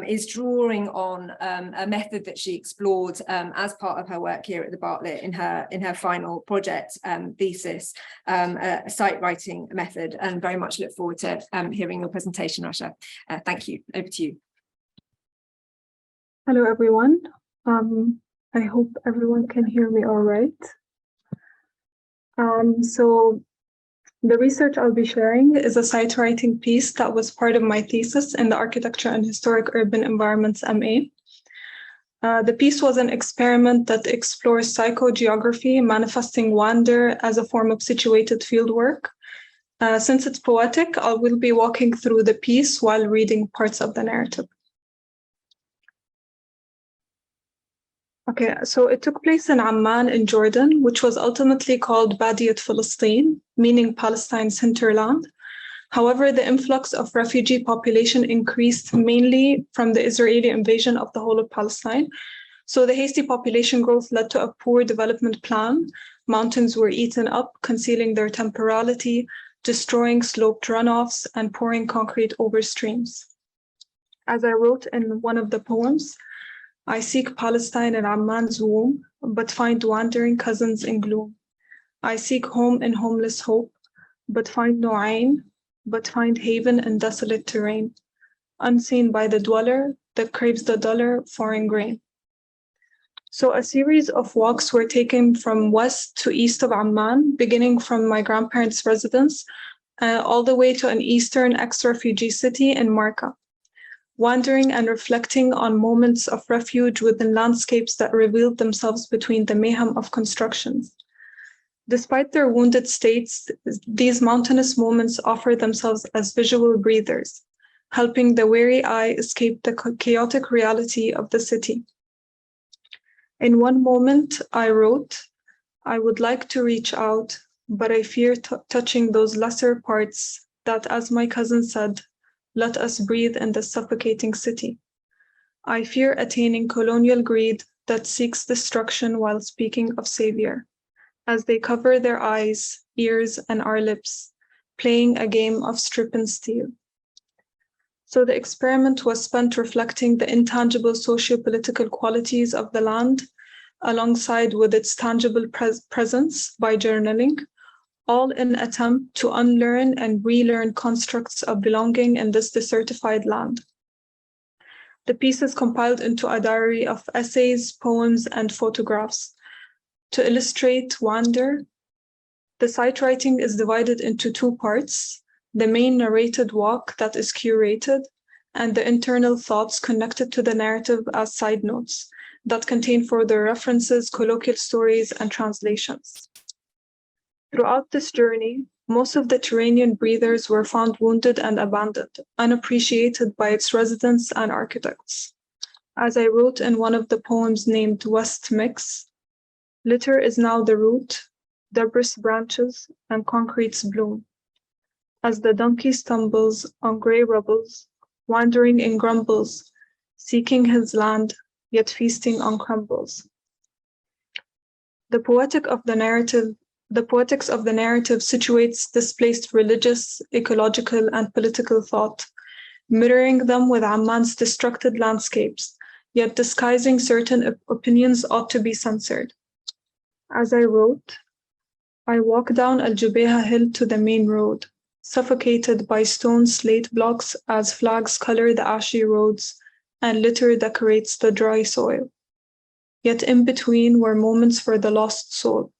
is drawing on a method that she explored as part of her work here at the Bartlett in her final project thesis, a site writing method, and very much look forward to hearing your presentation, Rasha. Thank you. Over to you. Hello, everyone. I hope everyone can hear me all right. So the research I'll be sharing is a site writing piece that was part of my thesis in the Architecture and Historic Urban Environments MA. The piece was an experiment that explores psychogeography manifesting wonder as a form of situated fieldwork, Since it's poetic, I will be walking through the piece while reading parts of the narrative. Okay, so it took place in Amman in Jordan, which was ultimately called Badiyat Palestine, meaning Palestine's hinterland. However, the influx of refugee population increased mainly from the Israeli invasion of the whole of Palestine. So the hasty population growth led to a poor development plan. Mountains were eaten up, concealing their temporality, destroying sloped runoffs, and pouring concrete over streams. As I wrote in one of the poems, I seek Palestine in Amman's womb, but find wandering cousins in gloom. I seek home in homeless hope, but find no ain, but find haven in desolate terrain, unseen by the dweller that craves the duller foreign grain. So a series of walks were taken from west to east of Amman, beginning from my grandparents' residence, all the way to an eastern ex-refugee city in Marka, wandering and reflecting on moments of refuge within landscapes that revealed themselves between the mayhem of constructions. Despite their wounded states, these mountainous moments offer themselves as visual breathers, helping the weary eye escape the chaotic reality of the city. In one moment, I wrote, I would like to reach out, but I fear touching those lesser parts that, as my cousin said, let us breathe in the suffocating city. I fear attaining colonial greed that seeks destruction while speaking of savior, as they cover their eyes, ears, and our lips, playing a game of strip and steal. So the experiment was spent reflecting the intangible socio-political qualities of the land, alongside with its tangible presence by journaling, all in an attempt to unlearn and relearn constructs of belonging in this desertified land. The piece is compiled into a diary of essays, poems, and photographs. To illustrate wonder, the sight writing is divided into two parts: the main narrated walk that is curated, and the internal thoughts connected to the narrative as side notes that contain further references, colloquial stories, and translations. Throughout this journey, most of the Turanian breathers were found wounded and abandoned, unappreciated by its residents and architects. As I wrote in one of the poems named West Mix, litter is now the root, debris branches, and concrete's bloom. As the donkey stumbles on grey rubbles, wandering in grumbles, seeking his land, yet feasting on crumbles. The poetics of the narrative situates displaced religious, ecological, and political thought, mirroring them with Amman's destructed landscapes, yet disguising certain opinions ought to be censored. As I wrote, I walk down Al-Jubayha hill to the main road, suffocated by stone slate blocks as flags color the ashy roads and litter decorates the dry soil. Yet in between were moments for the lost soul.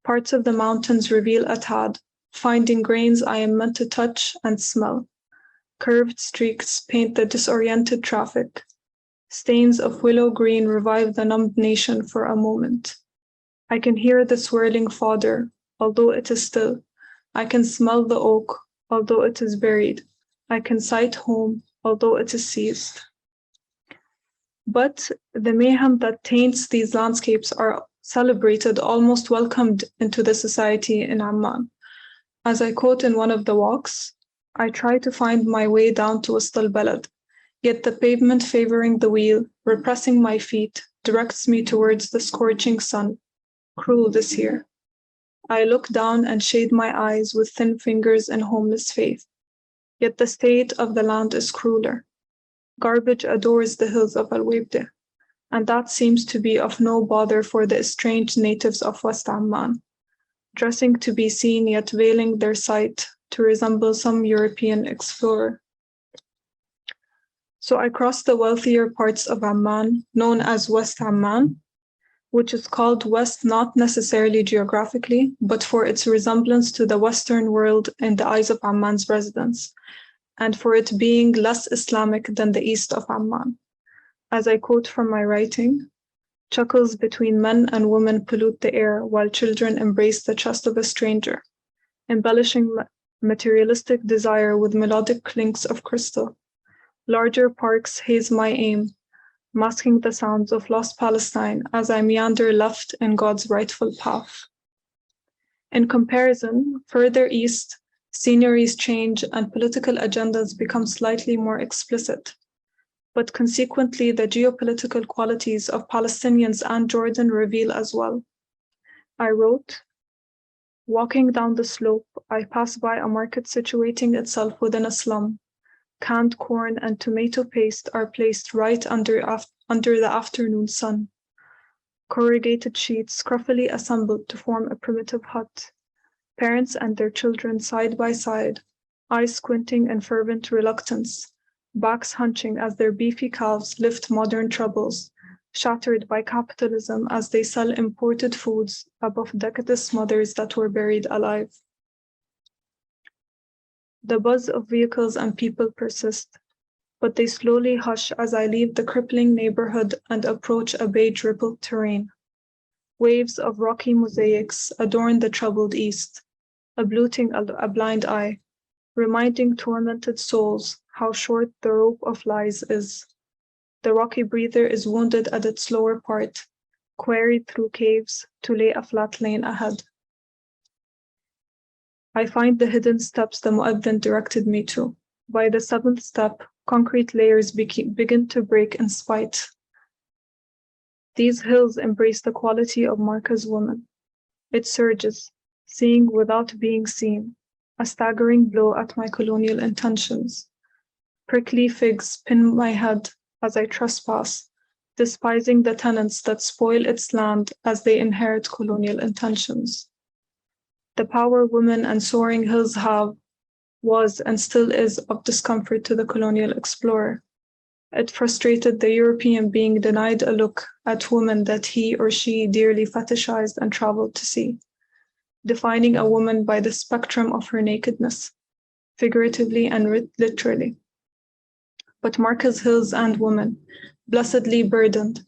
Parts of the mountains reveal a tad, finding grains I am meant to touch and smell. Curved streaks paint the disoriented traffic. Stains of willow green revive the numbed nation for a moment. I can hear the swirling fodder, although it is still. I can smell the oak, although it is buried. I can sight home, although it is seized. But the mayhem that taints these landscapes are celebrated, almost welcomed into the society in Amman. As I quote in one of the walks, I try to find my way down to Wast al-Balad, yet the pavement favoring the wheel, repressing my feet, directs me towards the scorching sun, cruel this year. I look down and shade my eyes with thin fingers in homeless faith, yet the state of the land is crueler. Garbage adores the hills of Al-Wibdeh, and that seems to be of no bother for the estranged natives of West Amman, dressing to be seen yet veiling their sight to resemble some European explorer. So I crossed the wealthier parts of Amman, known as West Amman, which is called West not necessarily geographically, but for its resemblance to the Western world in the eyes of Amman's residents, and for it being less Islamic than the east of Amman. As I quote from my writing, chuckles between men and women pollute the air while children embrace the chest of a stranger, embellishing materialistic desire with melodic links of crystal. Larger parks haze my aim, masking the sounds of lost Palestine as I meander left in God's rightful path. In comparison, further east, sceneries change and political agendas become slightly more explicit. But consequently, the geopolitical qualities of Palestinians and Jordan reveal as well. I wrote, walking down the slope, I pass by a market situating itself within a slum. Canned corn and tomato paste are placed right under the afternoon sun. Corrugated sheets scruffily assembled to form a primitive hut. Parents and their children side by side, eyes squinting in fervent reluctance, backs hunching as their beefy calves lift modern troubles, shattered by capitalism as they sell imported foods above decadent mothers that were buried alive. The buzz of vehicles and people persist, but they slowly hush as I leave the crippling neighborhood and approach a beige rippled terrain. Waves of rocky mosaics adorn the troubled east, abluting a blind eye, reminding tormented souls how short the rope of lies is. The rocky breather is wounded at its lower part, quarried through caves to lay a flat lane ahead. I find the hidden steps the Mu'adhin directed me to. By the seventh step, concrete layers begin to break in spite. These hills embrace the quality of Marca's woman. It surges, seeing without being seen, a staggering blow at my colonial intentions. Prickly figs pin my head as I trespass, despising the tenants that spoil its land as they inherit colonial intentions. The power women and soaring hills have was and still is of discomfort to the colonial explorer. It frustrated the European being denied a look at women that he or she dearly fetishized and traveled to see, defining a woman by the spectrum of her nakedness, figuratively and literally. But Marca's hills and women, blessedly burdened,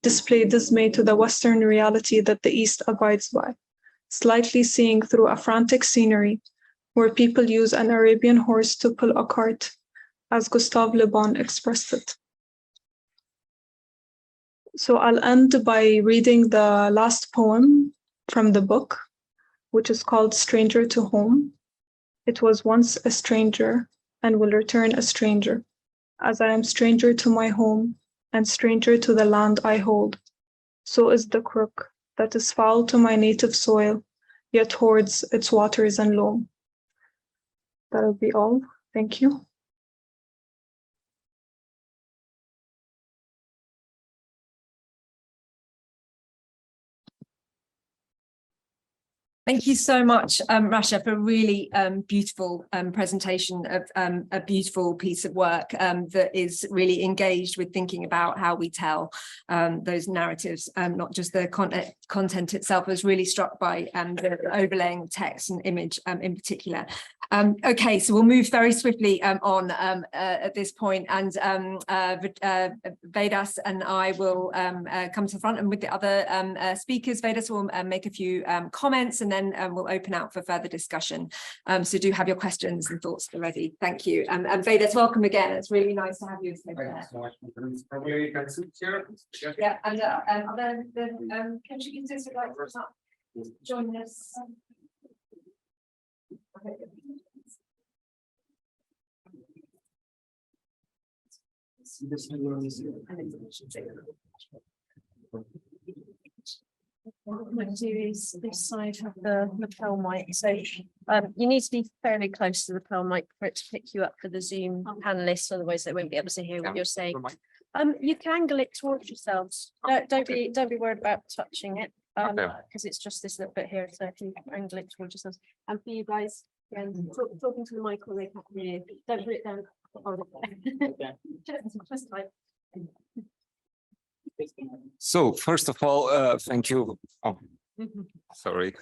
display dismay to the Western reality that the East abides by, slightly seeing through a frantic scenery where people use an Arabian horse to pull a cart, as Gustave Le Bon expressed it. So I'll end by reading the last poem from the book, which is called Stranger to Home. It was once a stranger and will return a stranger, as I am stranger to my home and stranger to the land I hold. So is the crook that is foul to my native soil, yet hoards its waters and loam. That'll be all. Thank you. Thank you so much, Rasha, for a really beautiful presentation of a beautiful piece of work that is really engaged with thinking about how we tell those narratives, not just the content itself. I was really struck by the overlaying of text and image in particular. Okay, so we'll move very swiftly on at this point, and Vedas and I will come to the front, and with the other speakers, Vedas will make a few comments, and then we'll open out for further discussion. So do have your questions and thoughts ready. Thank you. And Vedas, welcome again. It's really nice to have you. Probably you can sit here. Yeah, and then contributors would like to join us. What I'm going to do is this side of the lapel mic. So you need to be fairly close to the lapel mic for it to pick you up for the Zoom panelists, otherwise they won't be able to hear what you're saying. You can angle it towards yourselves. Don't be worried about touching it, because it's just this little bit here. So if you angle it towards yourselves, and for you guys, again, talking to the mic or they can't hear you. Don't put it down. Just like. So first of all, thank you. Oh, sorry.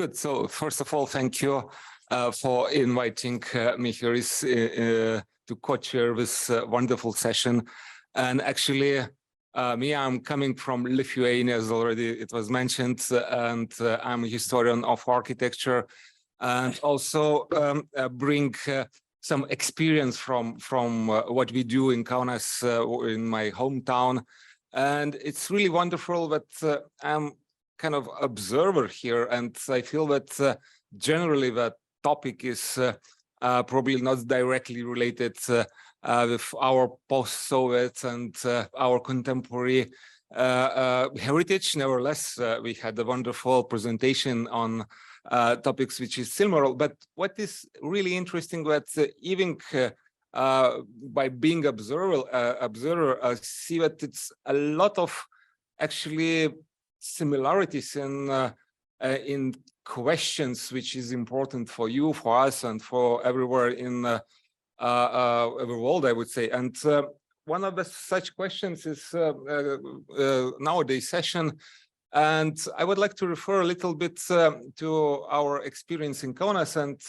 Good. So first of all, thank you for inviting me here to co-chair this wonderful session. And actually, me, I'm coming from Lithuania, as already it was mentioned, and I'm a historian of architecture, and also bring some experience from what we do in Kaunas, in my hometown. And it's really wonderful that I'm kind of observer here, and I feel that generally the topic is probably not directly related with our post-Soviet and our contemporary heritage. Nevertheless, we had a wonderful presentation on topics which is similar. But what is really interesting that even by being observer, I see that it's a lot of actually similarities in questions which is important for you, for us, and for everywhere in the world, I would say. And one of the such questions is nowadays session, and I would like to refer a little bit to our experience in Kaunas. And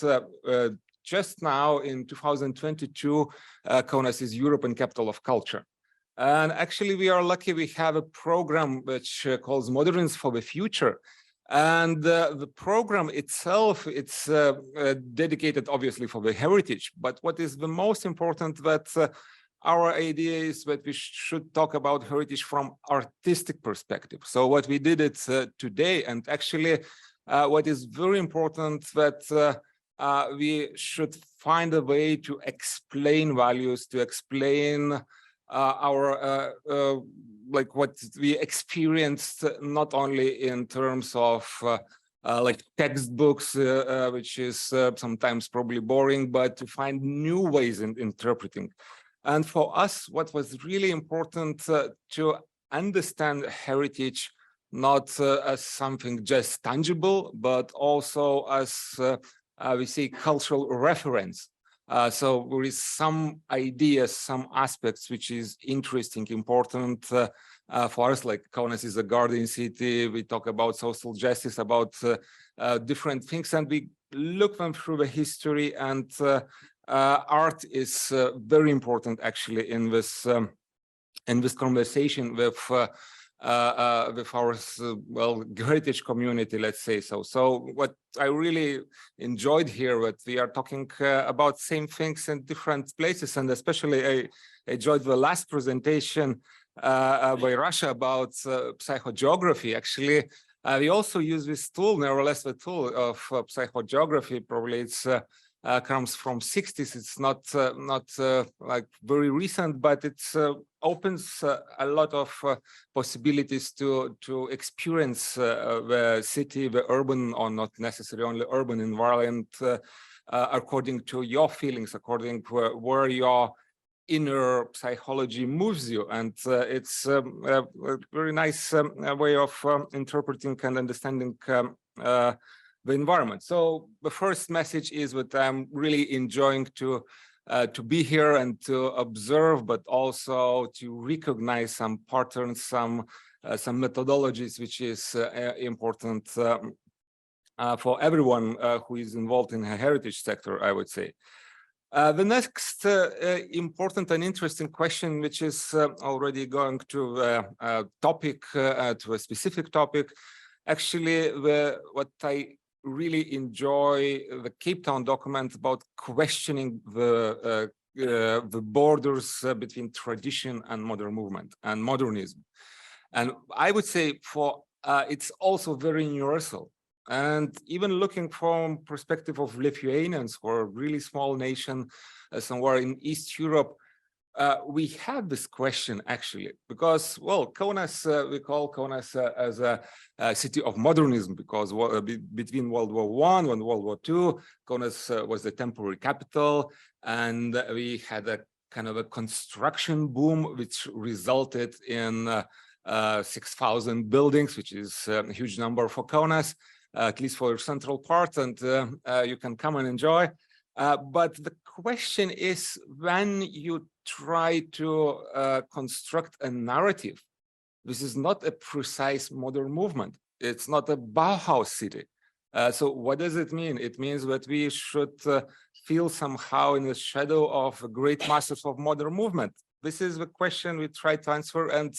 just now in 2022, Kaunas is European Capital of Culture. And actually, we are lucky we have a program which calls Modernism for the Future. And the program itself, it's dedicated obviously for the heritage. But what is the most important, that our idea is that we should talk about heritage from artistic perspective. So what we did it today, and actually what is very important, that we should find a way to explain values, to explain our like what we experienced, not only in terms of like textbooks, which is sometimes probably boring, but to find new ways in interpreting. And for us, what was really important to understand heritage not as something just tangible, but also as we say cultural reference. So there is some ideas, some aspects which is interesting, important for us, like Kaunas is a garden city. We talk about social justice, about different things, and we look them through the history. And art is very important actually in this conversation with our well, heritage community, let's say so. So what I really enjoyed here, that we are talking about same things in different places, and especially I enjoyed the last presentation by Russia about psychogeography. Actually, we also use this tool, nevertheless the tool of psychogeography. Probably it's comes from 60s. It's not like very recent, but it's opens a lot of possibilities to experience the city, the urban, or not necessarily only urban environment, according to your feelings, according to where your inner psychology moves you. And it's a very nice way of interpreting and understanding the environment. So the first message is that I'm really enjoying to be here and to observe, but also to recognize some patterns, some methodologies, which is important for everyone who is involved in the heritage sector, I would say. The next important and interesting question, which is already going to a topic, to a specific topic, actually, what I really enjoy the Cape Town document about questioning the borders between tradition and modern movement and modernism. And I would say for it's also very universal. And even looking from perspective of Lithuanians, or a really small nation somewhere in East Europe, we have this question actually, because, well, Kaunas, we call Kaunas as a city of modernism, because between World War I and World War II, Kaunas was the temporary capital, and we had a kind of a construction boom, which resulted in 6,000 buildings, which is a huge number for Kaunas, at least for central part, and you can come and enjoy. But the question is, when you try to construct a narrative, this is not a precise modern movement. It's not a Bauhaus city. So what does it mean? It means that we should feel somehow in the shadow of great masses of modern movement. This is the question we try to answer, and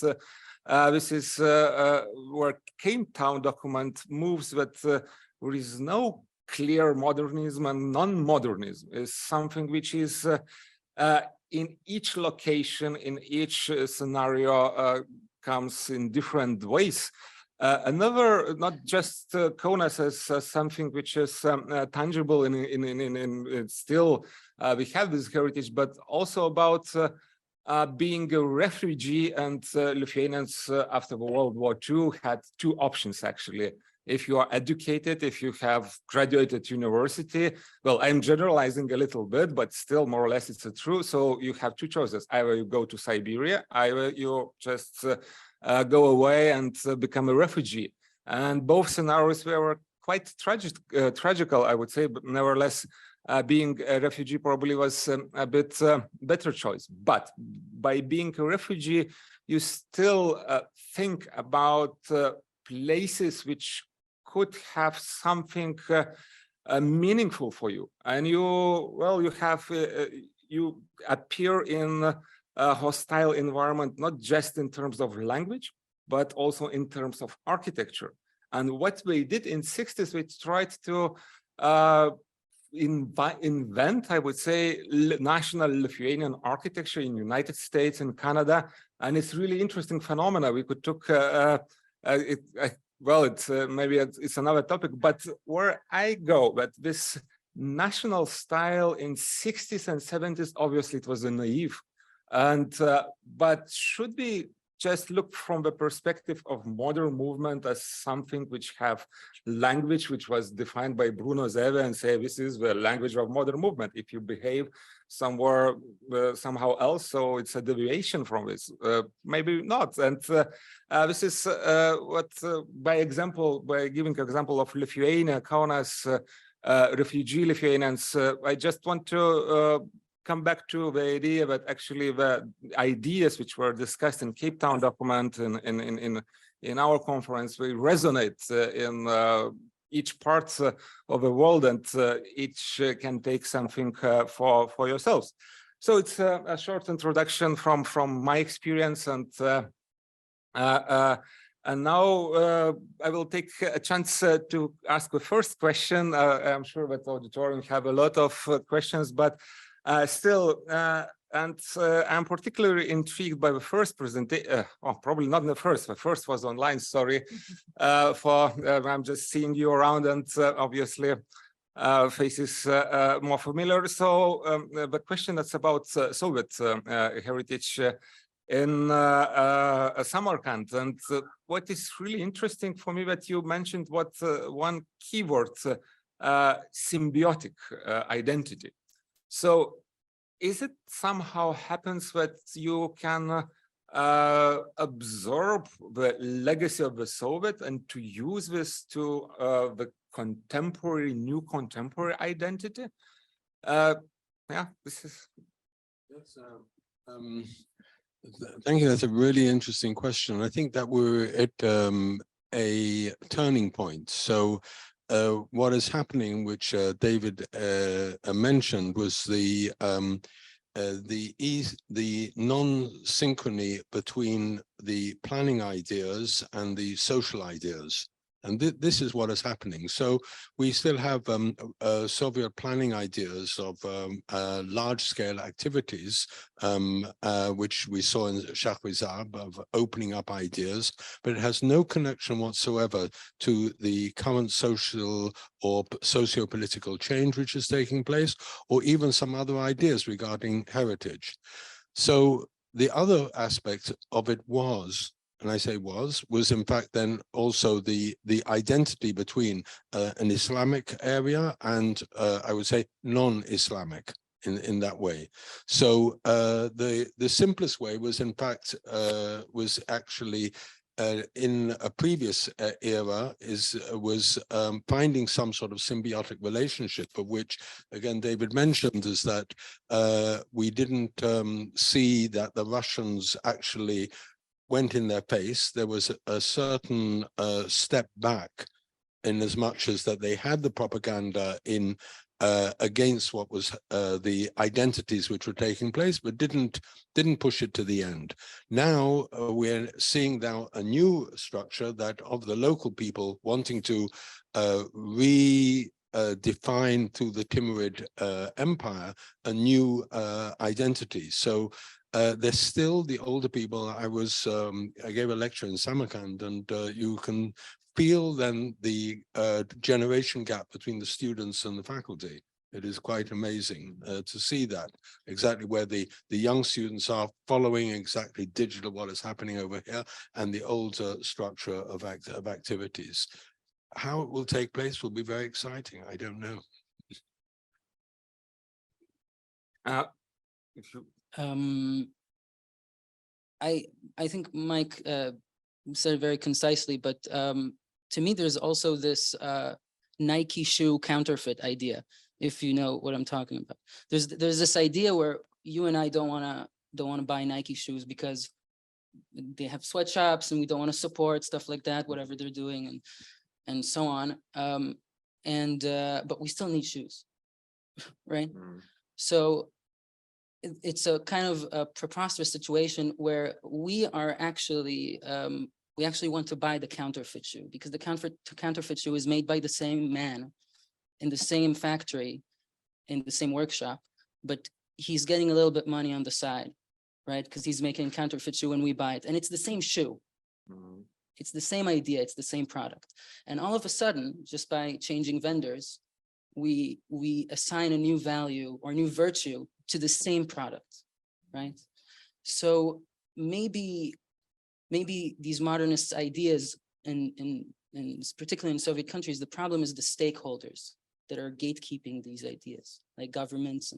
this is where Cape Town document moves that there is no clear modernism and non-modernism. Is something which is in each location, in each scenario, comes in different ways. Another, not just Kaunas as something which is tangible in still we have this heritage, but also about being a refugee. And Lithuanians after World War II had two options, actually. If you are educated, if you have graduated university, well, I'm generalizing a little bit, but still more or less it's true. So you have two choices. Either you go to Siberia, either you just go away and become a refugee. And both scenarios were quite tragical, I would say, but nevertheless, being a refugee probably was a bit better choice. But by being a refugee, you still think about places which could have something meaningful for you, and you appear in a hostile environment, not just in terms of language, but also in terms of architecture. And what we did in '60s, we tried to invent, I would say, national Lithuanian architecture in United States and Canada, and it's really interesting phenomena. We could took well, it's maybe it's another topic, but where I go, that this national style in '60s and '70s, obviously it was a naive, and but should we just look from the perspective of modern movement as something which have language which was defined by Bruno Zeve and say this is the language of modern movement? If you behave somewhere somehow else, so it's a deviation from this. Maybe not. And this is what by giving example of Lithuania, Kaunas, refugee Lithuanians, I just want to come back to the idea that actually the ideas which were discussed in Cape Town document in our conference, we resonate in each part of the world, and each can take something for yourselves. So it's a short introduction from my experience, and now I will take a chance to ask the first question. I'm sure that the auditorium have a lot of questions, but still, I'm particularly intrigued by the first presentation. Oh, probably not the first was online, sorry. I'm just seeing you around, and obviously faces more familiar. So the question that's about Soviet heritage in Samarkand. And what is really interesting for me that you mentioned one keyword, symbiotic identity. So is it somehow happens that you can absorb the legacy of the Soviet and to use this to the new contemporary identity? Yeah, this is. Yes, thank you. That's a really interesting question. I think that we're at a turning point. So what is happening, which David mentioned, was the non-synchrony between the planning ideas and the social ideas. And this is what is happening. So we still have Soviet planning ideas of large-scale activities, which we saw in Shahrizab, of opening up ideas, but it has no connection whatsoever to the current social or socio-political change which is taking place, or even some other ideas regarding heritage. So the other aspect of it was, and I say was in fact then also the identity between an Islamic area and I would say non-Islamic in that way. So the simplest way was in fact was actually in a previous era was finding some sort of symbiotic relationship, of which again David mentioned, is that we didn't see that the Russians actually went in their face. There was a certain step back in as much as that they had the propaganda in against what was the identities which were taking place, but didn't push it to the end. Now we're seeing now a new structure that of the local people wanting to define through the Timurid Empire a new identity. So there's still the older people. I gave a lecture in Samarkand, and you can feel then the generation gap between the students and the faculty. It is quite amazing to see that, exactly where the young students are following exactly digital what is happening over here, and the older structure of activities. How it will take place will be very exciting. I don't know. I think Mike said it very concisely, but to me, there's also this Nike shoe counterfeit idea, if you know what I'm talking about. There's this idea where you and I don't want to buy Nike shoes because they have sweatshops and we don't want to support stuff like that, whatever they're doing, and so on. But we still need shoes, right? So it's a kind of a preposterous situation where we are actually we actually want to buy the counterfeit shoe, because the counterfeit shoe is made by the same man in the same factory, in the same workshop, but he's getting a little bit money on the side, right? Because he's making counterfeit shoe and we buy it, and it's the same shoe. It's the same idea, it's the same product. And all of a sudden, just by changing vendors, we assign a new value or new virtue to the same product, right? So maybe these modernist ideas, and particularly in Soviet countries, the problem is the stakeholders that are gatekeeping these ideas, like governments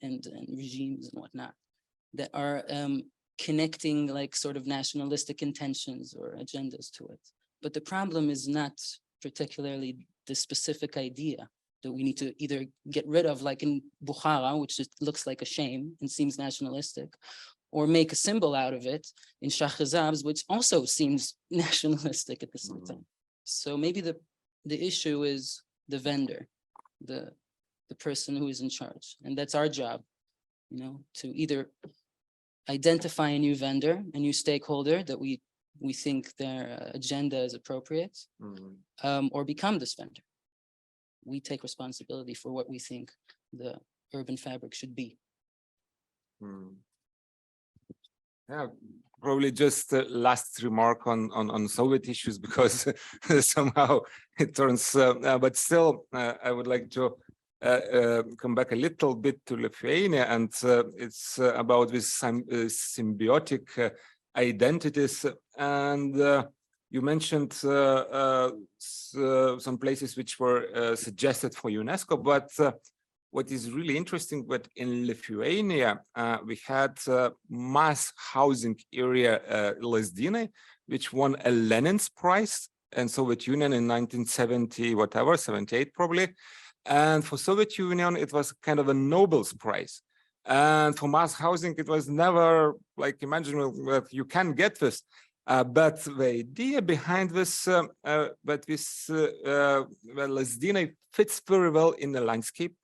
and regimes and whatnot, that are connecting like sort of nationalistic intentions or agendas to it. But the problem is not particularly the specific idea that we need to either get rid of, like in Bukhara, which just looks like a shame and seems nationalistic, or make a symbol out of it in Shahrazab's, which also seems nationalistic at the same time. So maybe the issue is the vendor, the person who is in charge. And that's our job, you know, to either identify a new vendor, a new stakeholder that we think their agenda is appropriate, or become this vendor. We take responsibility for what we think the urban fabric should be. Yeah, probably just last remark on Soviet issues, because somehow it turns, but still, I would like to come back a little bit to Lithuania, and it's about this symbiotic identities. And you mentioned some places which were suggested for UNESCO, but what is really interesting, but in Lithuania, we had mass housing area Lazdynai, which won a Lenin's Prize in Soviet Union in 1970, whatever, 78 probably. And for Soviet Union, it was kind of a Nobel's Prize. And for mass housing, it was never like imaginable that you can get this. But the idea behind this, Lazdynai fits very well in the landscape.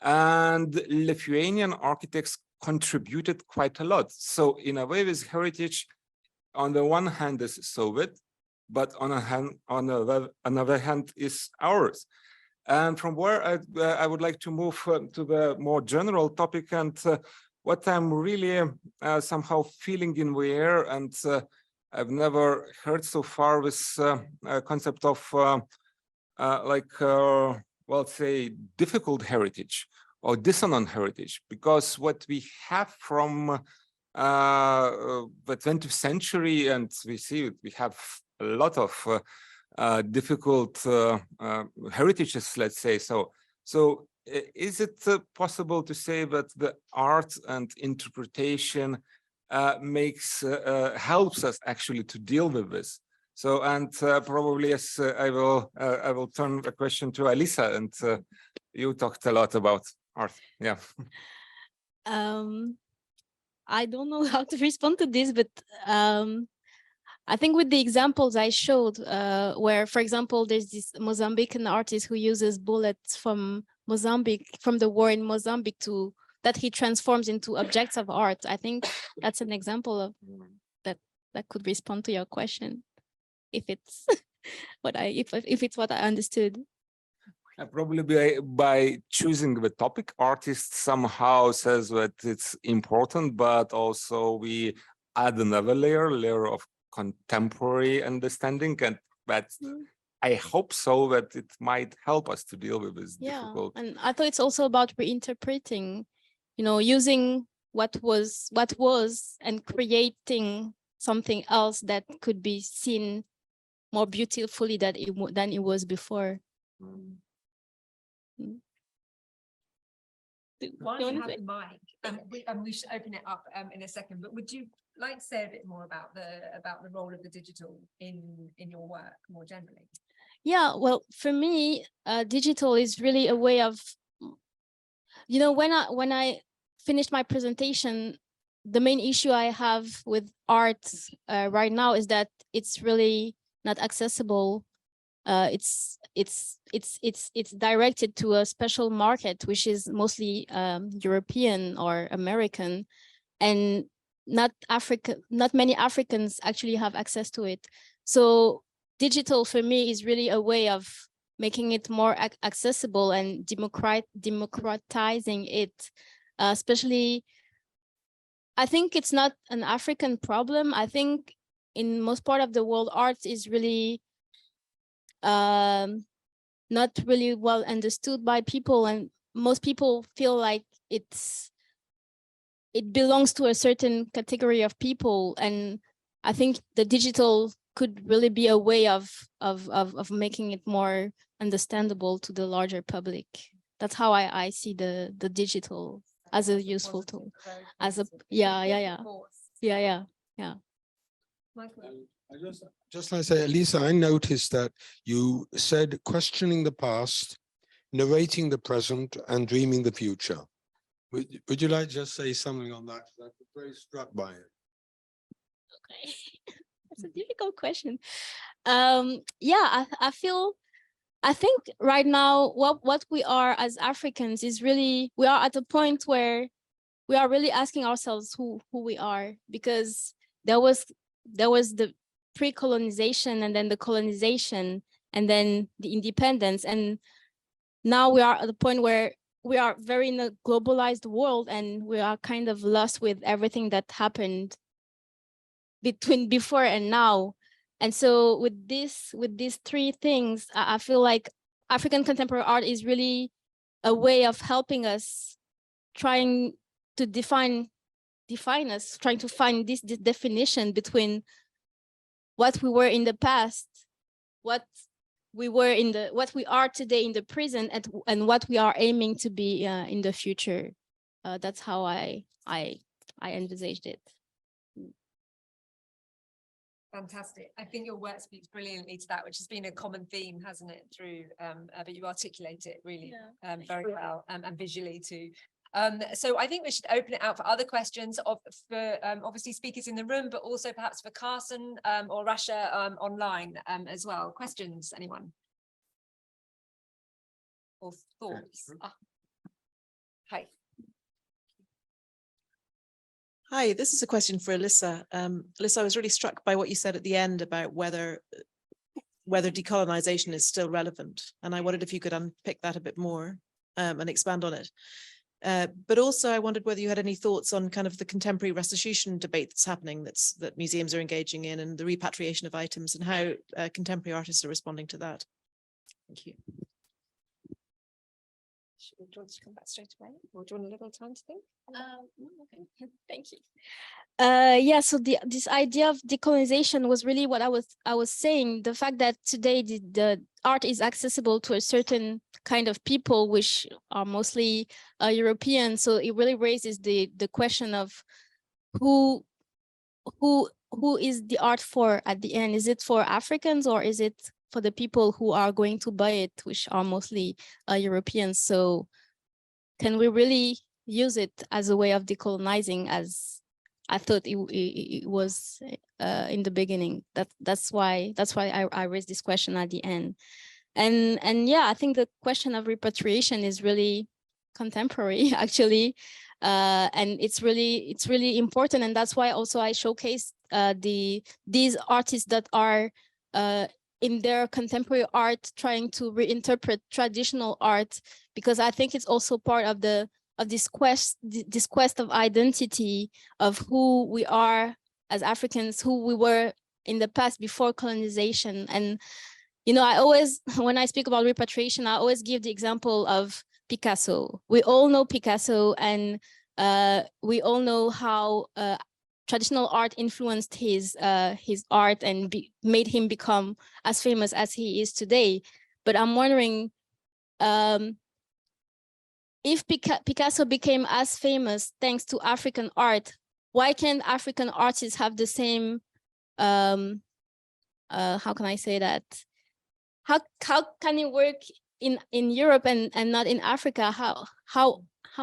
And Lithuanian architects contributed quite a lot. So in a way, this heritage, on the one hand, is Soviet, but on another hand, is ours. And from where I would like to move to the more general topic, and what I'm really somehow feeling in the air, and I've never heard so far this concept of well, say, difficult heritage or dissonant heritage, because what we have from the 20th century, and we see we have a lot of difficult heritages, let's say. So is it possible to say that the art and interpretation helps us actually to deal with this? So, and probably, yes, I will turn the question to Alisa, and you talked a lot about art. Yeah. I don't know how to respond to this, but I I think with the examples I showed, where, for example, there's this Mozambican artist who uses bullets from Mozambique, from the war in Mozambique, that he transforms into objects of art. I think that's an example of that could respond to your question, if it's if it's what I understood. Probably by choosing the topic, artist somehow says that it's important, but also we add another layer of contemporary understanding, and that I hope so that it might help us to deal with this difficult. And I thought it's also about reinterpreting, using what was and creating something else that could be seen more beautifully than it was before. While you have the mic, we should open it up in a second, but would you like to say a bit more about the role of the digital in your work more generally? Yeah, well, for me, digital is really a way of, when I finished my presentation, the main issue I have with art right now is that it's really not accessible. It's directed to a special market, which is mostly European or American, and not many Africans actually have access to it. So digital for me is really a way of making it more accessible and democratizing it, especially. I think it's not an African problem. I think in most part of the world, art is really not really well understood by people, and most people feel like it belongs to a certain category of people. And I think the digital could really be a way of making it more understandable to the larger public. That's how I see the digital as a useful tool. As a yeah. Michael? Just like I say, Lisa, I noticed that you said questioning the past, narrating the present, and dreaming the future. Would you like to just say something on that? I'm very struck by it. Okay, that's a difficult question. Yeah, I think right now what we are as Africans is really, we are at a point where we are really asking ourselves who we are, because there was the pre-colonization, and then the colonization, and then the independence, and now we are at the point where we are very in a globalized world, and we are kind of lost with everything that happened between before and now. And so with these three things, I feel like African contemporary art is really a way of helping us, trying to define us, trying to find this definition between what we were in the past, what we are today in the present, and what we are aiming to be in the future. That's how I envisaged it. Fantastic. I think your work speaks brilliantly to that, which has been a common theme, hasn't it, through, but you articulate it really very well, and visually too. So I think we should open it out for other questions for obviously speakers in the room, but also perhaps for Carson or Rasha online as well. Questions, anyone? Or thoughts? Hi. Hi, this is a question for Alyssa. Alyssa, I was really struck by what you said at the end about whether decolonization is still relevant. And I wondered if you could unpick that a bit more and expand on it. But also I wondered whether you had any thoughts on kind of the contemporary restitution debate that's happening, that museums are engaging in, and the repatriation of items, and how contemporary artists are responding to that. Thank you. Do you want to come back straight away, or do you want a little time to think? Okay. Thank you. Yeah, so this idea of decolonization was really what I was saying. The fact that today the art is accessible to a certain kind of people, which are mostly European. So it really raises the question of who is the art for at the end? Is it for Africans, or is it for the people who are going to buy it, which are mostly Europeans? So can we really use it as a way of decolonizing, as I thought it was in the beginning. That's why I raised this question at the end. And yeah, I think the question of repatriation is really contemporary actually, and it's really important, and that's why also I showcase these artists that are in their contemporary art trying to reinterpret traditional art, because I think it's also part of this quest of identity, of who we are as Africans, who we were in the past before colonization. And you know, I always, when I speak about repatriation, I always give the example of Picasso. We all know Picasso, and we all know how traditional art influenced his art and made him become as famous as he is today. But I'm wondering, if Picasso became as famous thanks to African art, why can't African artists have the same, how can I say that? How can it work in Europe and not in Africa? How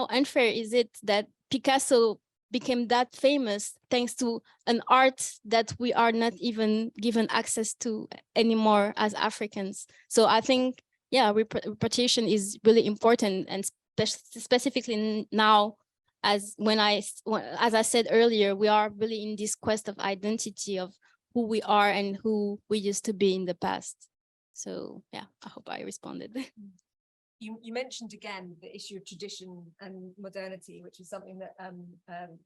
unfair is it that Picasso became that famous thanks to an art that we are not even given access to anymore as Africans? So I think, yeah, repatriation is really important, and specifically now, as I said earlier, we are really in this quest of identity of who we are and who we used to be in the past. So yeah, I hope I responded. You mentioned again the issue of tradition and modernity, which is something that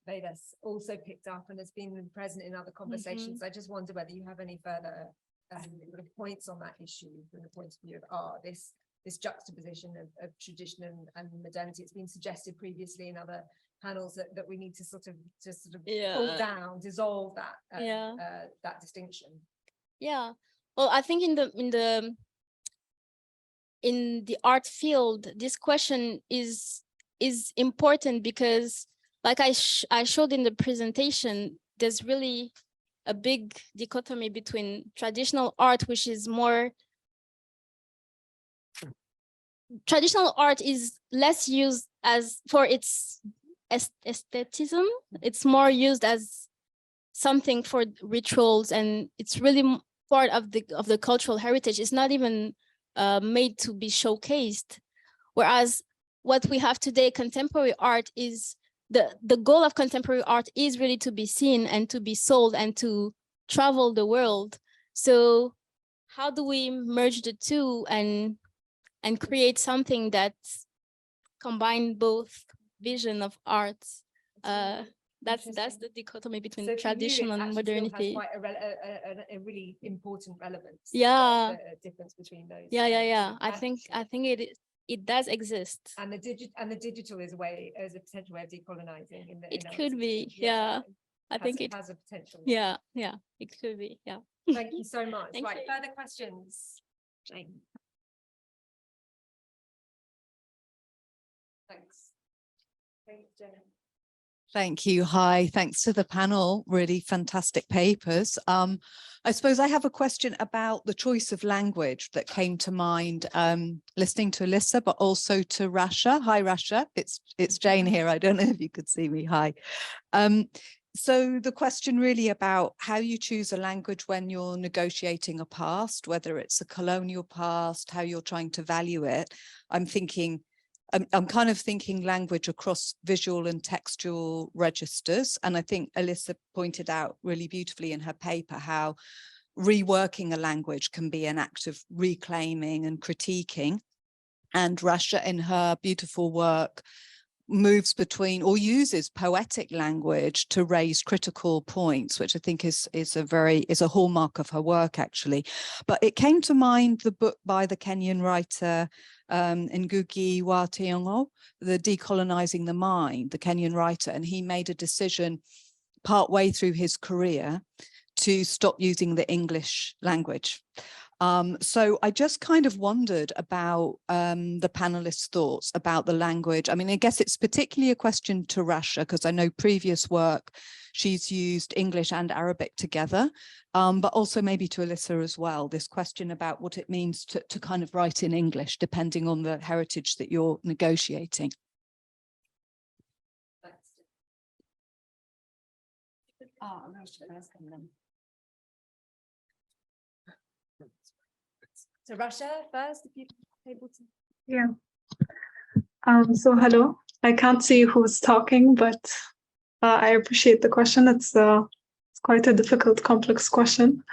Vedas also picked up and has been present in other conversations. I just wonder whether you have any further points on that issue from the point of view of art, this juxtaposition of tradition and modernity. It's been suggested previously in other panels that we need to sort of pull down, dissolve that that distinction. Yeah. Well, I think in the art field, this question is important because, like I showed in the presentation, there's really a big dichotomy between traditional art, which is more, traditional art is less used as for its aestheticism. It's more used as something for rituals, and it's really part of the cultural heritage. It's not even made to be showcased. Whereas what we have today, contemporary art, is the goal of contemporary art is really to be seen and to be sold and to travel the world. So how do we merge the two and create something that combine both vision of art? That's the dichotomy between tradition and modernity. Has quite a really important relevance. Yeah, the difference between those. Yeah. I think it does exist. And the digital is a potential way of decolonizing. It could be. Yeah, I think it has a potential. Yeah, it could be. Yeah. Thank you so much. Thank Right, you. further questions, Jane. Thanks. Thanks, Jane. Thank you. Hi, thanks to the panel. Really fantastic papers. I suppose I have a question about the choice of language that came to mind listening to Alyssa, but also to Rasha. Hi, Rasha. It's Jane here. I don't know if you could see me. Hi. So the question really about how you choose a language when you're negotiating a past, whether it's a colonial past, how you're trying to value it. I'm kind of thinking language across visual and textual registers. And I think Alyssa pointed out really beautifully in her paper how reworking a language can be an act of reclaiming and critiquing. And Rasha, in her beautiful work, moves between or uses poetic language to raise critical points, which I think is a hallmark of her work, actually. But it came to mind the book by the Kenyan writer Ngugi wa Thiong'o, The Decolonizing the Mind, the Kenyan writer, and he made a decision partway through his career to stop using the English language. So I just kind of wondered about the panelists' thoughts about the language. I mean, I guess it's particularly a question to Rasha, because I know previous work she's used English and Arabic together, but also maybe to Alyssa as well, this question about what it means to kind of write in English, depending on the heritage that you're negotiating. So Russia first, if you're able to. Yeah. So hello. I can't see who's talking, but I appreciate the question. It's quite a difficult, complex question.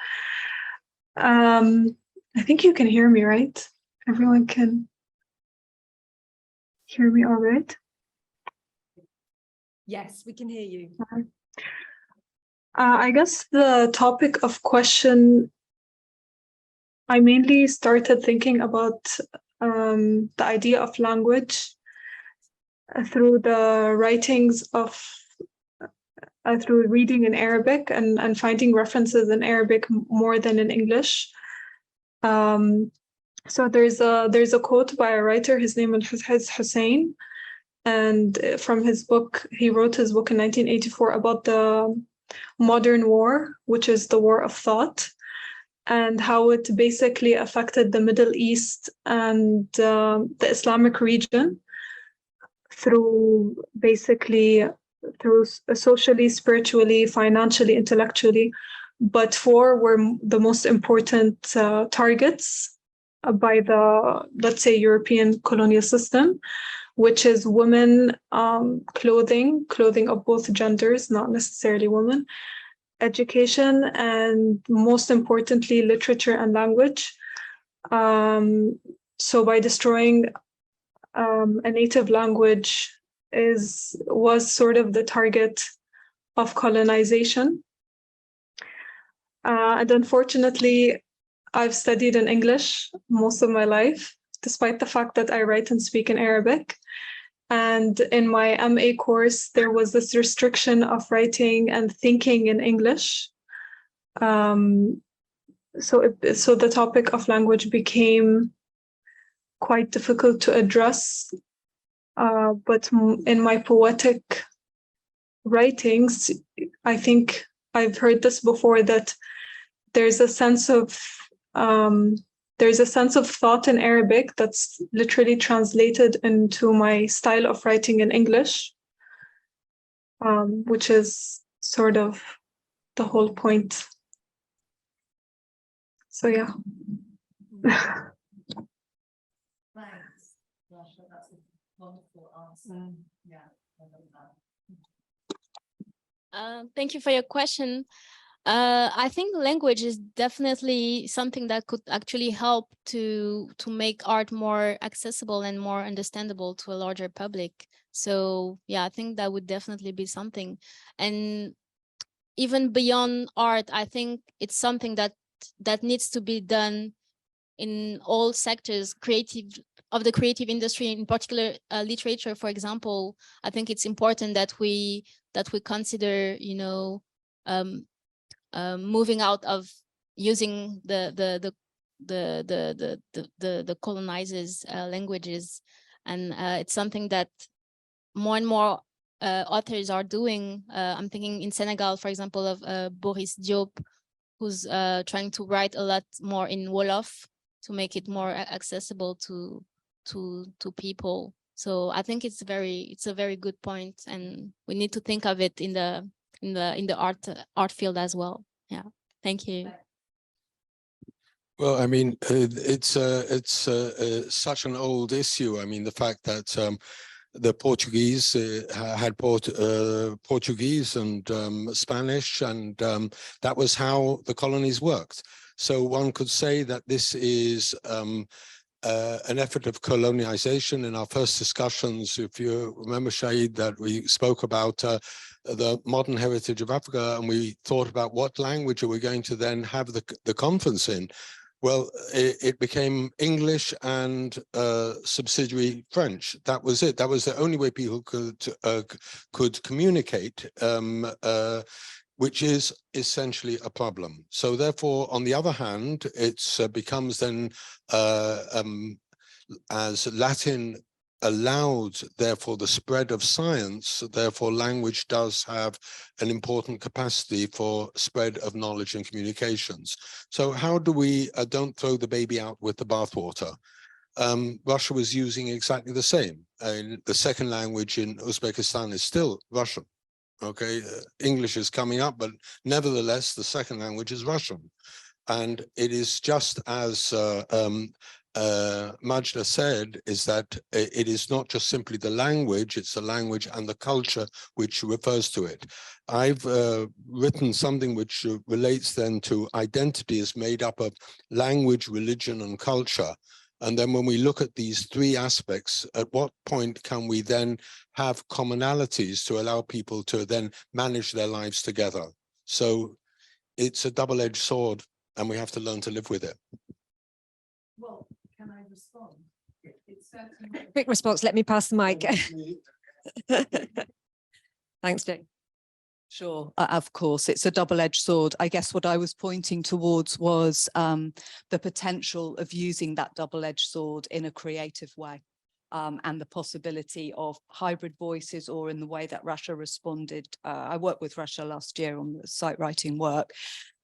I think you can hear me, right? Everyone can hear me all right? Yes, we can hear you. I guess the topic of question, I mainly started thinking about the idea of language through the writings of, through reading in Arabic and finding references in Arabic more than in English. So there's a quote by a writer, his name is Hussein, and from his book, he wrote his book in 1984 about the modern war, which is the war of thought, and how it basically affected the Middle East and the Islamic region through socially, spiritually, financially, intellectually. But four were the most important targets by the, let's say, European colonial system, which is women, clothing of both genders, not necessarily women, education, and most importantly, literature and language. So by destroying a native language was sort of the target of colonization. And unfortunately, I've studied in English most of my life, despite the fact that I write and speak in Arabic. And in my MA course, there was this restriction of writing and thinking in English. So the topic of language became quite difficult to address. But in my poetic writings, I think I've heard this before, that there's a sense of thought in Arabic that's literally translated into my style of writing in English, which is sort of the whole point. So yeah. Thanks, Rasha. That's a wonderful answer. Yeah. Thank you for your question. I think language is definitely something that could actually help to make art more accessible and more understandable to a larger public. So yeah, I think that would definitely be something. And even beyond art, I think it's something that needs to be done in all sectors, of the creative industry, in particular literature, for example. I think it's important that we consider, you know, moving out of using the colonizers' languages, and it's something that more and more authors are doing. I'm thinking in Senegal, for example, of Boris Diop, who's trying to write a lot more in Wolof to make it more accessible to people. So I think it's a very good point, and we need to think of it in the art field as well. Yeah, thank you. Well, I mean, it's such an old issue. I mean, the fact that the Portuguese had Portuguese and Spanish, and that was how the colonies worked. So one could say that this is an effort of colonialization. In our first discussions, if you remember, Shahid, that we spoke about the modern heritage of Africa, and we thought about what language are we going to then have the conference in. Well, it became English and subsidiary French. That was it. That was the only way people could communicate, which is essentially a problem. So therefore, on the other hand, it becomes then, as Latin allowed, therefore, the spread of science, therefore language does have an important capacity for spread of knowledge and communications. So how do we don't throw the baby out with the bathwater? Russia was using exactly the same. The second language in Uzbekistan is still Russian. Okay, English is coming up, but nevertheless, the second language is Russian. And it is just as Majda said, is that it is not just simply the language, it's the language and the culture which refers to it. I've written something which relates then to identity is made up of language, religion, and culture. And then when we look at these three aspects, at what point can we then have commonalities to allow people to then manage their lives together? So it's a double-edged sword, and we have to learn to live with it. Well, can I respond? Quick response, let me pass the mic. Thanks, Jane. Sure, of course, it's a double-edged sword. I guess what I was pointing towards was the potential of using that double-edged sword in a creative way, and the possibility of hybrid voices, or in the way that Rasha responded. I worked with Rasha last year on the site writing work.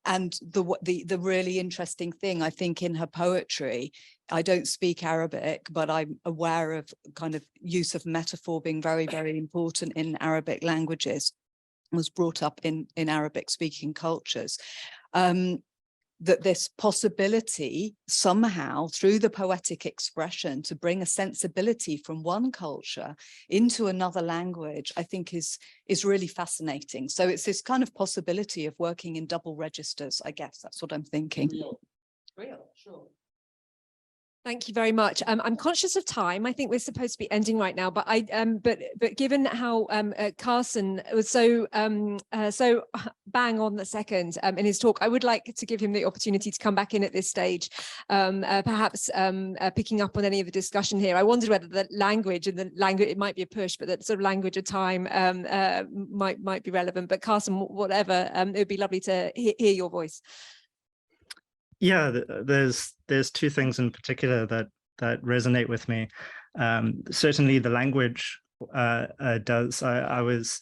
And the really interesting thing, I think, in her poetry, I don't speak Arabic, but I'm aware of kind of use of metaphor being very, very important in Arabic languages. Was brought up in Arabic speaking cultures, that this possibility somehow through the poetic expression to bring a sensibility from one culture into another language, I think is really fascinating. So it's this kind of possibility of working in double registers. I guess that's what I'm thinking. Real, sure. Thank you very much. I'm conscious of time. I think we're supposed to be ending right now, but but given how Carson was so bang on the second in his talk, I would like to give him the opportunity to come back in at this stage, perhaps picking up on any of the discussion here. I wondered whether the language and it might be a push, but that sort of language of time might be relevant. But Carson, whatever, it would be lovely to hear your voice. Yeah, there's two things in particular that resonate with me. Certainly the language does. I was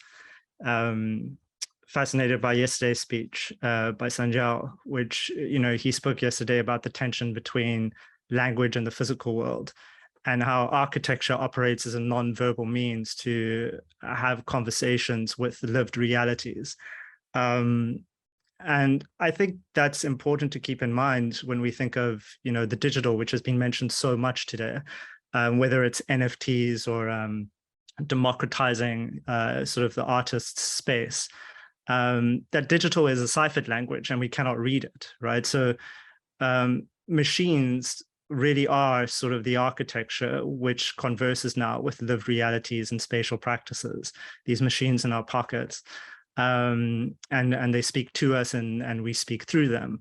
fascinated by yesterday's speech by Sanjal, which, he spoke yesterday about the tension between language and the physical world, and how architecture operates as a non-verbal means to have conversations with lived realities. And I think that's important to keep in mind when we think of, the digital, which has been mentioned so much today, whether it's NFTs or democratizing sort of the artist's space, that digital is a ciphered language and we cannot read it, right? So machines really are sort of the architecture which converses now with lived realities and spatial practices, these machines in our pockets. And they speak to us and we speak through them.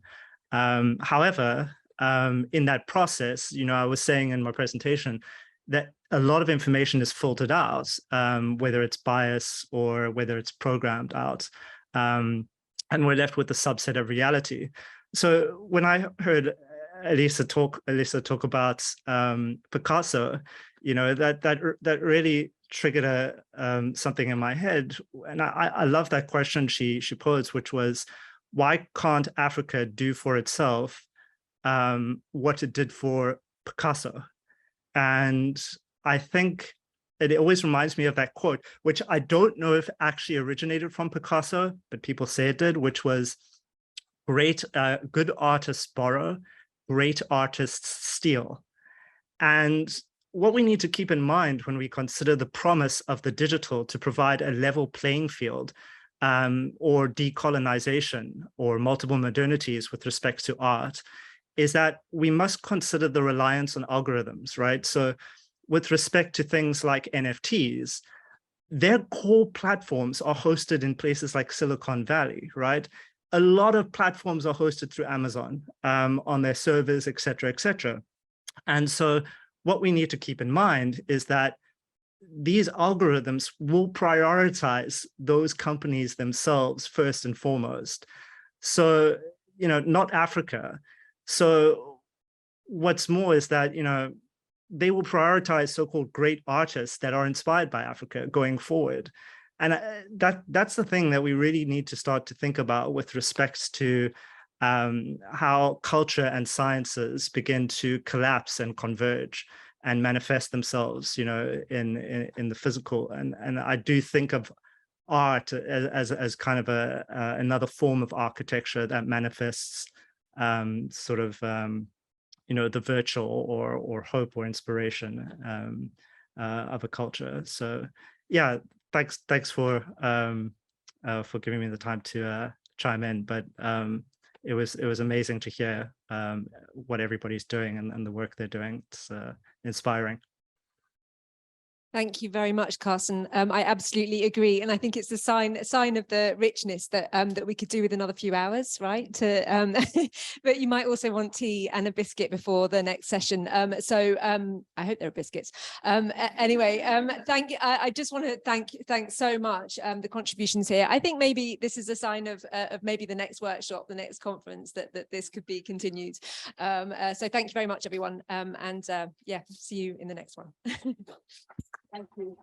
However, in that process, I was saying in my presentation that a lot of information is filtered out, whether it's bias or whether it's programmed out, and we're left with a subset of reality. So when I heard Elisa talk about Picasso, that really triggered something in my head, and I love that question she posed, which was, why can't Africa do for itself what it did for Picasso? And I think it always reminds me of that quote, which I don't know if actually originated from Picasso, but people say it did, which was, good artists borrow, great artists steal. And what we need to keep in mind when we consider the promise of the digital to provide a level playing field, or decolonization or multiple modernities with respect to art, is that we must consider the reliance on algorithms, right? So with respect to things like NFTs, their core platforms are hosted in places like Silicon Valley, right? A lot of platforms are hosted through Amazon on their servers, et cetera, et cetera. And so what we need to keep in mind is that these algorithms will prioritize those companies themselves first and foremost. So, not Africa. So what's more is that, they will prioritize so-called great artists that are inspired by Africa going forward. And that's the thing that we really need to start to think about with respect to how culture and sciences begin to collapse and converge and manifest themselves, in the physical. And I do think of art as kind of another form of architecture that manifests sort of you know, the virtual or hope or inspiration of a culture. So yeah, thanks for giving me the time to chime in. But it was amazing to hear what everybody's doing and the work they're doing. It's inspiring. Thank you very much, Carson. I absolutely agree, and I think it's a sign of the richness that that we could do with another few hours, right? But you might also want tea and a biscuit before the next session. So I hope there are biscuits. Anyway, thank you. I just want to thank so much the contributions here. I think maybe this is a sign of maybe the next workshop, the next conference, that this could be continued. So thank you very much, everyone, and yeah, see you in the next one. Thank you.